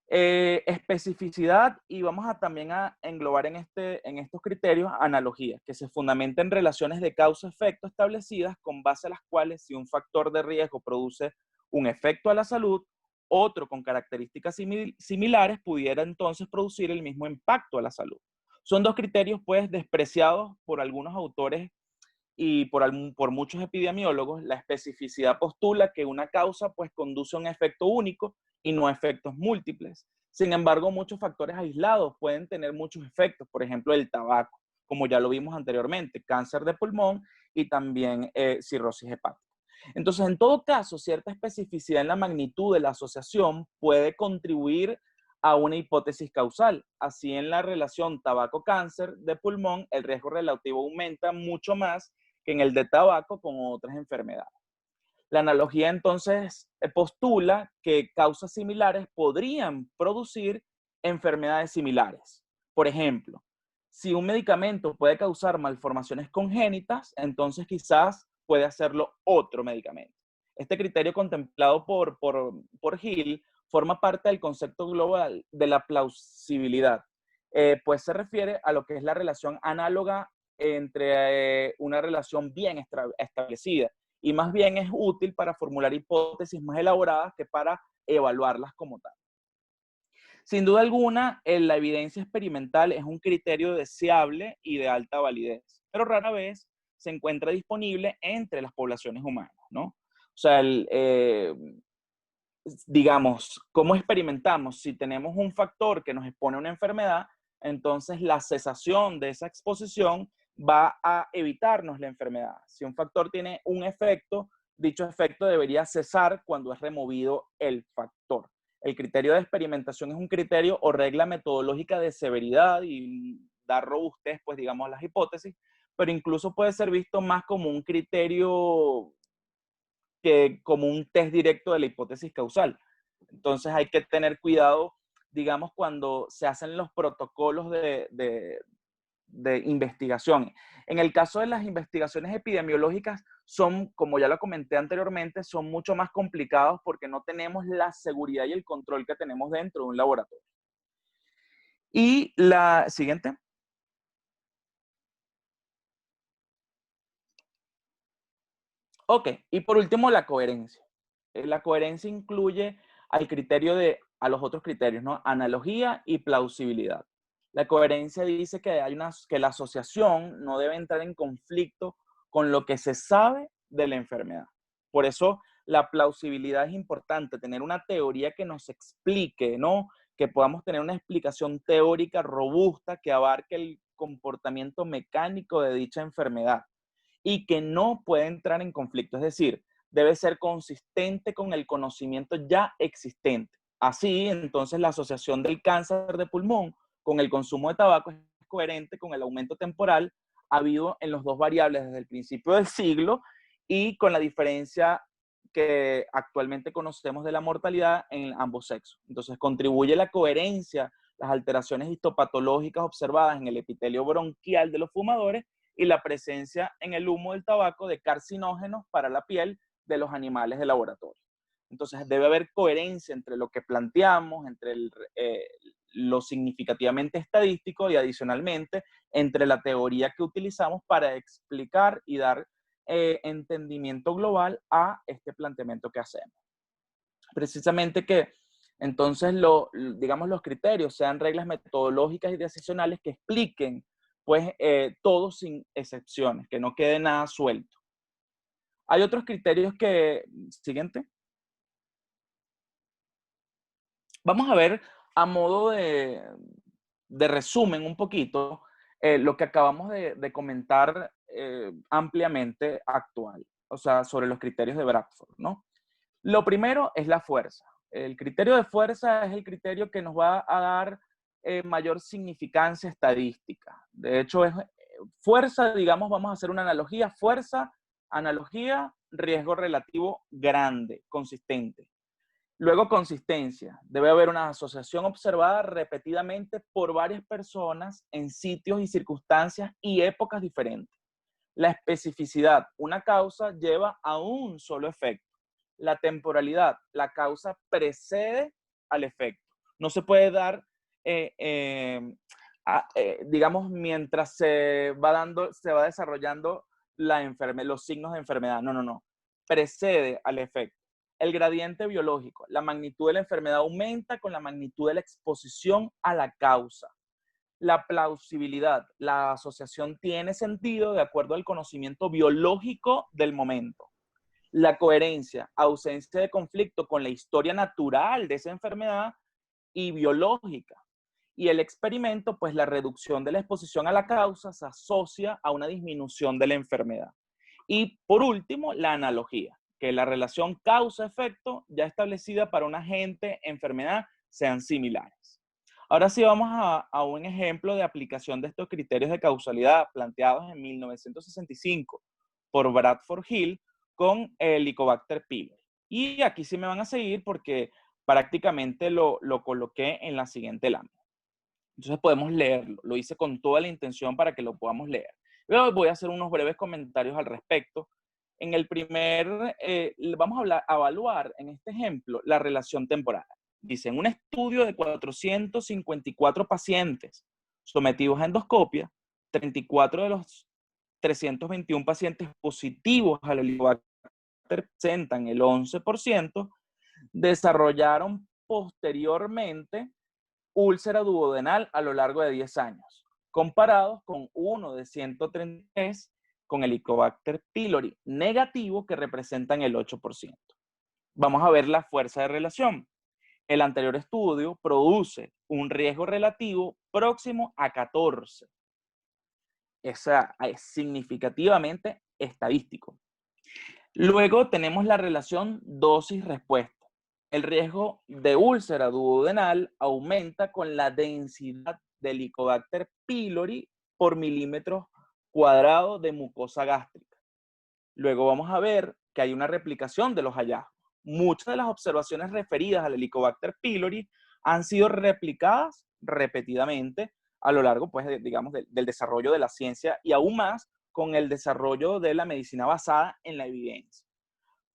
Especificidad, y vamos a también a englobar en estos criterios analogías, que se fundamentan en relaciones de causa-efecto establecidas con base a las cuales si un factor de riesgo produce un efecto a la salud, otro con características similares pudiera entonces producir el mismo impacto a la salud. Son dos criterios pues despreciados por algunos autores y por muchos epidemiólogos. La especificidad postula que una causa pues conduce a un efecto único y no a efectos múltiples. Sin embargo, muchos factores aislados pueden tener muchos efectos, por ejemplo, el tabaco, como ya lo vimos anteriormente, cáncer de pulmón y también cirrosis hepática. Entonces, en todo caso, cierta especificidad en la magnitud de la asociación puede contribuir a una hipótesis causal. Así, en la relación tabaco-cáncer de pulmón, el riesgo relativo aumenta mucho más que en el de tabaco con otras enfermedades. La analogía entonces postula que causas similares podrían producir enfermedades similares. Por ejemplo, si un medicamento puede causar malformaciones congénitas, entonces quizás puede hacerlo otro medicamento. Este criterio contemplado por Hill forma parte del concepto global de la plausibilidad, pues se refiere a lo que es la relación análoga entre una relación bien establecida y más bien es útil para formular hipótesis más elaboradas que para evaluarlas como tal. Sin duda alguna, la evidencia experimental es un criterio deseable y de alta validez, pero rara vez se encuentra disponible entre las poblaciones humanas, ¿no? O sea, digamos, ¿cómo experimentamos? Si tenemos un factor que nos expone a una enfermedad, entonces la cesación de esa exposición va a evitarnos la enfermedad. Si un factor tiene un efecto, dicho efecto debería cesar cuando es removido el factor. El criterio de experimentación es un criterio o regla metodológica de severidad y dar robustez, pues digamos, a las hipótesis, pero incluso puede ser visto más como un criterio que como un test directo de la hipótesis causal. Entonces hay que tener cuidado, digamos, cuando se hacen los protocolos de investigación. En el caso de las investigaciones epidemiológicas son, como ya lo comenté anteriormente, son mucho más complicados porque no tenemos la seguridad y el control que tenemos dentro de un laboratorio. Y la siguiente. Ok, y por último la coherencia. La coherencia incluye a los otros criterios, ¿no? Analogía y plausibilidad. La coherencia dice que la asociación no debe entrar en conflicto con lo que se sabe de la enfermedad. Por eso la plausibilidad es importante, tener una teoría que nos explique, ¿no? Que podamos tener una explicación teórica robusta que abarque el comportamiento mecánico de dicha enfermedad y que no puede entrar en conflicto. Es decir, debe ser consistente con el conocimiento ya existente. Así, entonces, la asociación del cáncer de pulmón con el consumo de tabaco es coherente con el aumento temporal habido en los dos variables desde el principio del siglo y con la diferencia que actualmente conocemos de la mortalidad en ambos sexos. Entonces, contribuye la las alteraciones histopatológicas observadas en el epitelio bronquial de los fumadores y la presencia en el humo del tabaco de carcinógenos para la piel de los animales de laboratorio. Entonces debe haber coherencia entre lo que planteamos, entre lo significativamente estadístico y adicionalmente entre la teoría que utilizamos para explicar y dar entendimiento global a este planteamiento que hacemos. Precisamente que entonces digamos los criterios sean reglas metodológicas y decisionales que expliquen pues todo sin excepciones, que no quede nada suelto. Hay otros criterios que, siguiente. Vamos a ver a modo de resumen un poquito lo que acabamos de comentar ampliamente actual, o sea, sobre los criterios de Bradford, ¿no? Lo primero es la fuerza. El criterio de fuerza es el criterio que nos va a dar mayor significancia estadística. De hecho, es fuerza, digamos, vamos a hacer una analogía, fuerza, analogía, riesgo relativo grande, consistente. Luego, consistencia. Debe haber una asociación observada repetidamente por varias personas en sitios y circunstancias y épocas diferentes. La especificidad. Una causa lleva a un solo efecto. La temporalidad. La causa precede al efecto. No se puede dar, digamos, mientras se va desarrollando los signos de enfermedad. No, no, no. Precede al efecto. El gradiente biológico. La magnitud de la enfermedad aumenta con la magnitud de la exposición a la causa. La plausibilidad. La asociación tiene sentido de acuerdo al conocimiento biológico del momento. La coherencia. Ausencia de conflicto con la historia natural de esa enfermedad y biológica. Y el experimento, pues la reducción de la exposición a la causa se asocia a una disminución de la enfermedad. Y por último, la analogía, que la relación causa-efecto ya establecida para un agente, enfermedad, sean similares. Ahora sí vamos a un ejemplo de aplicación de estos criterios de causalidad planteados en 1965 por Bradford Hill con el Helicobacter pylori. Y aquí sí me van a seguir porque prácticamente lo coloqué en la siguiente lámina. Entonces podemos leerlo. Lo hice con toda la intención para que lo podamos leer. Luego voy a hacer unos breves comentarios al respecto. En el primer, vamos a evaluar en este ejemplo la relación temporal. Dice, en un estudio de 454 pacientes sometidos a endoscopia, 34 de los 321 pacientes positivos al Helicobacter presentan el 11%, desarrollaron posteriormente úlcera duodenal a lo largo de 10 años, comparados con uno de 133 con Helicobacter pylori negativo que representan el 8%. Vamos a ver la fuerza de relación. El anterior estudio produce un riesgo relativo próximo a 14. Esa es significativamente estadístico. Luego tenemos la relación dosis-respuesta. El riesgo de úlcera duodenal aumenta con la densidad de Helicobacter pylori por milímetro cuadrado de mucosa gástrica. Luego vamos a ver que hay una replicación de los hallazgos. Muchas de las observaciones referidas al Helicobacter pylori han sido replicadas repetidamente a lo largo, pues, digamos, del desarrollo de la ciencia y aún más con el desarrollo de la medicina basada en la evidencia.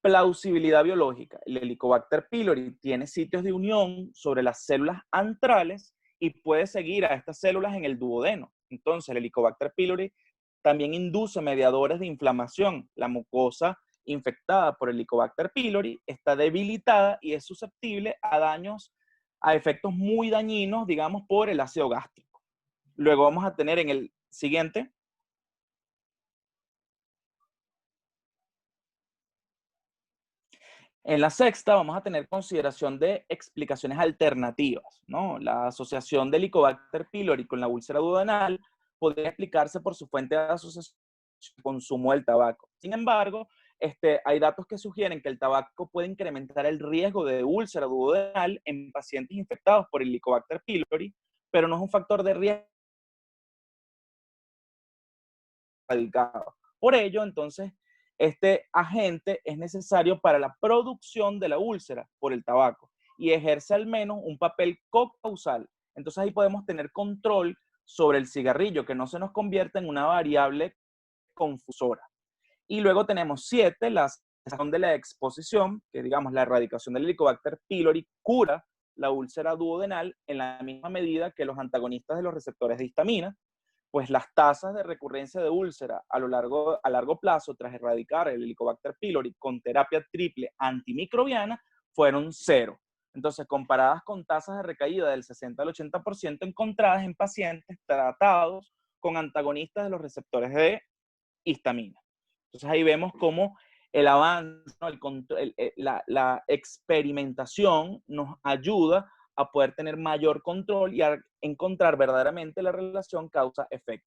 Plausibilidad biológica. El Helicobacter pylori tiene sitios de unión sobre las células antrales y puede seguir a estas células en el duodeno. Entonces, el Helicobacter pylori también induce mediadores de inflamación. La mucosa infectada por Helicobacter pylori está debilitada y es susceptible a daños, a efectos muy dañinos, digamos, por el ácido gástrico. Luego vamos a tener en el siguiente. En la sexta vamos a tener consideración de explicaciones alternativas, ¿no? La asociación de Helicobacter pylori con la úlcera duodenal podría explicarse por su fuente de asociación consumo del tabaco. Sin embargo, hay datos que sugieren que el tabaco puede incrementar el riesgo de úlcera duodenal en pacientes infectados por el Helicobacter pylori, pero no es un factor de riesgo radicado. Por ello, entonces, este agente es necesario para la producción de la úlcera por el tabaco y ejerce al menos un papel cocausal Entonces ahí podemos tener control sobre el cigarrillo, que no se nos convierta en una variable confusora. Y luego tenemos 7, la cesación de la exposición, que digamos la erradicación del Helicobacter pylori cura la úlcera duodenal en la misma medida que los antagonistas de los receptores de histamina, pues las tasas de recurrencia de úlcera a largo plazo tras erradicar el Helicobacter pylori con terapia triple antimicrobiana fueron 0. Entonces, comparadas con tasas de recaída del 60 al 80% encontradas en pacientes tratados con antagonistas de los receptores de histamina. Entonces, ahí vemos cómo el avance, ¿no? La experimentación nos ayuda a poder tener mayor control y a encontrar verdaderamente la relación causa-efecto.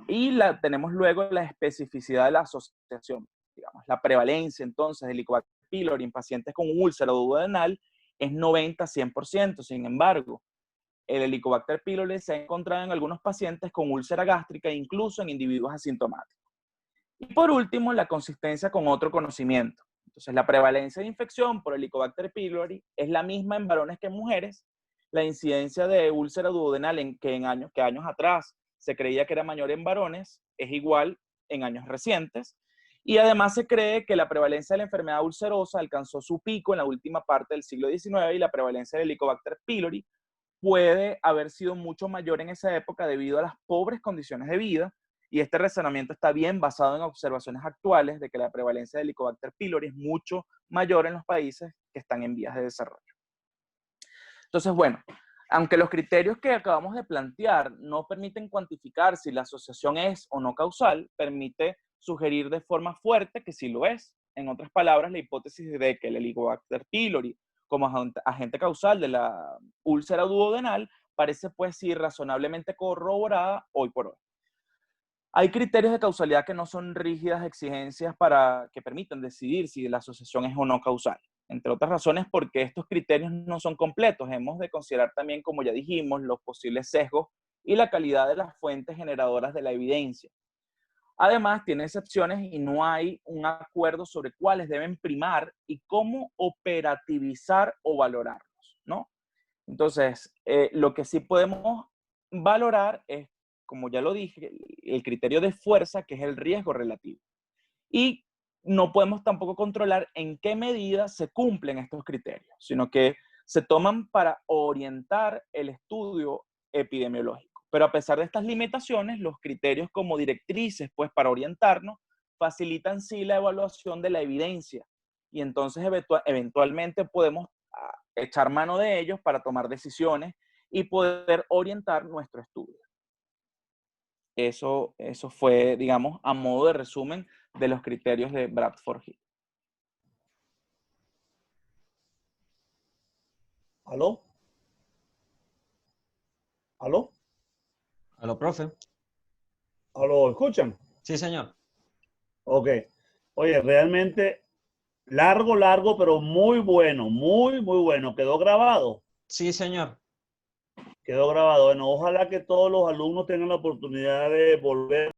Y tenemos luego la especificidad de la asociación, digamos, la prevalencia entonces del Helicobacter pylori en pacientes con úlcera duodenal es 90-100%. Sin embargo, el Helicobacter pylori se ha encontrado en algunos pacientes con úlcera gástrica, incluso en individuos asintomáticos. Y por último, la consistencia con otro conocimiento. Entonces, la prevalencia de infección por Helicobacter pylori es la misma en varones que en mujeres. La incidencia de úlcera duodenal que años atrás se creía que era mayor en varones es igual en años recientes. Y además se cree que la prevalencia de la enfermedad ulcerosa alcanzó su pico en la última parte del siglo XIX y la prevalencia del Helicobacter pylori puede haber sido mucho mayor en esa época debido a las pobres condiciones de vida. Y este razonamiento está bien basado en observaciones actuales de que la prevalencia del Helicobacter pylori es mucho mayor en los países que están en vías de desarrollo. Entonces, bueno, aunque los criterios que acabamos de plantear no permiten cuantificar si la asociación es o no causal, permite sugerir de forma fuerte que sí lo es. En otras palabras, la hipótesis de que el Helicobacter pylori como agente causal de la úlcera duodenal parece pues sí razonablemente corroborada hoy por hoy. Hay criterios de causalidad que no son rígidas exigencias que permitan decidir si la asociación es o no causal. Entre otras razones porque estos criterios no son completos. Hemos de considerar también, como ya dijimos, los posibles sesgos y la calidad de las fuentes generadoras de la evidencia. Además, tiene excepciones y no hay un acuerdo sobre cuáles deben primar y cómo operativizar o valorarlos, ¿no? Entonces, lo que sí podemos valorar es, como ya lo dije, el criterio de fuerza, que es el riesgo relativo. Y no podemos tampoco controlar en qué medida se cumplen estos criterios, sino que se toman para orientar el estudio epidemiológico. Pero a pesar de estas limitaciones, los criterios como directrices, pues para orientarnos, facilitan sí la evaluación de la evidencia. Y entonces eventualmente podemos echar mano de ellos para tomar decisiones y poder orientar nuestro estudio. Eso fue, digamos, a modo de resumen de los criterios de Bradford-Hill. ¿Aló? ¿Aló? ¿Aló, profe? ¿Aló? ¿Escuchan? Sí, señor. Ok. Oye, realmente largo, pero muy bueno, muy bueno. ¿Quedó grabado? Sí, señor. Quedó grabado. Bueno, ojalá que todos los alumnos tengan la oportunidad de volver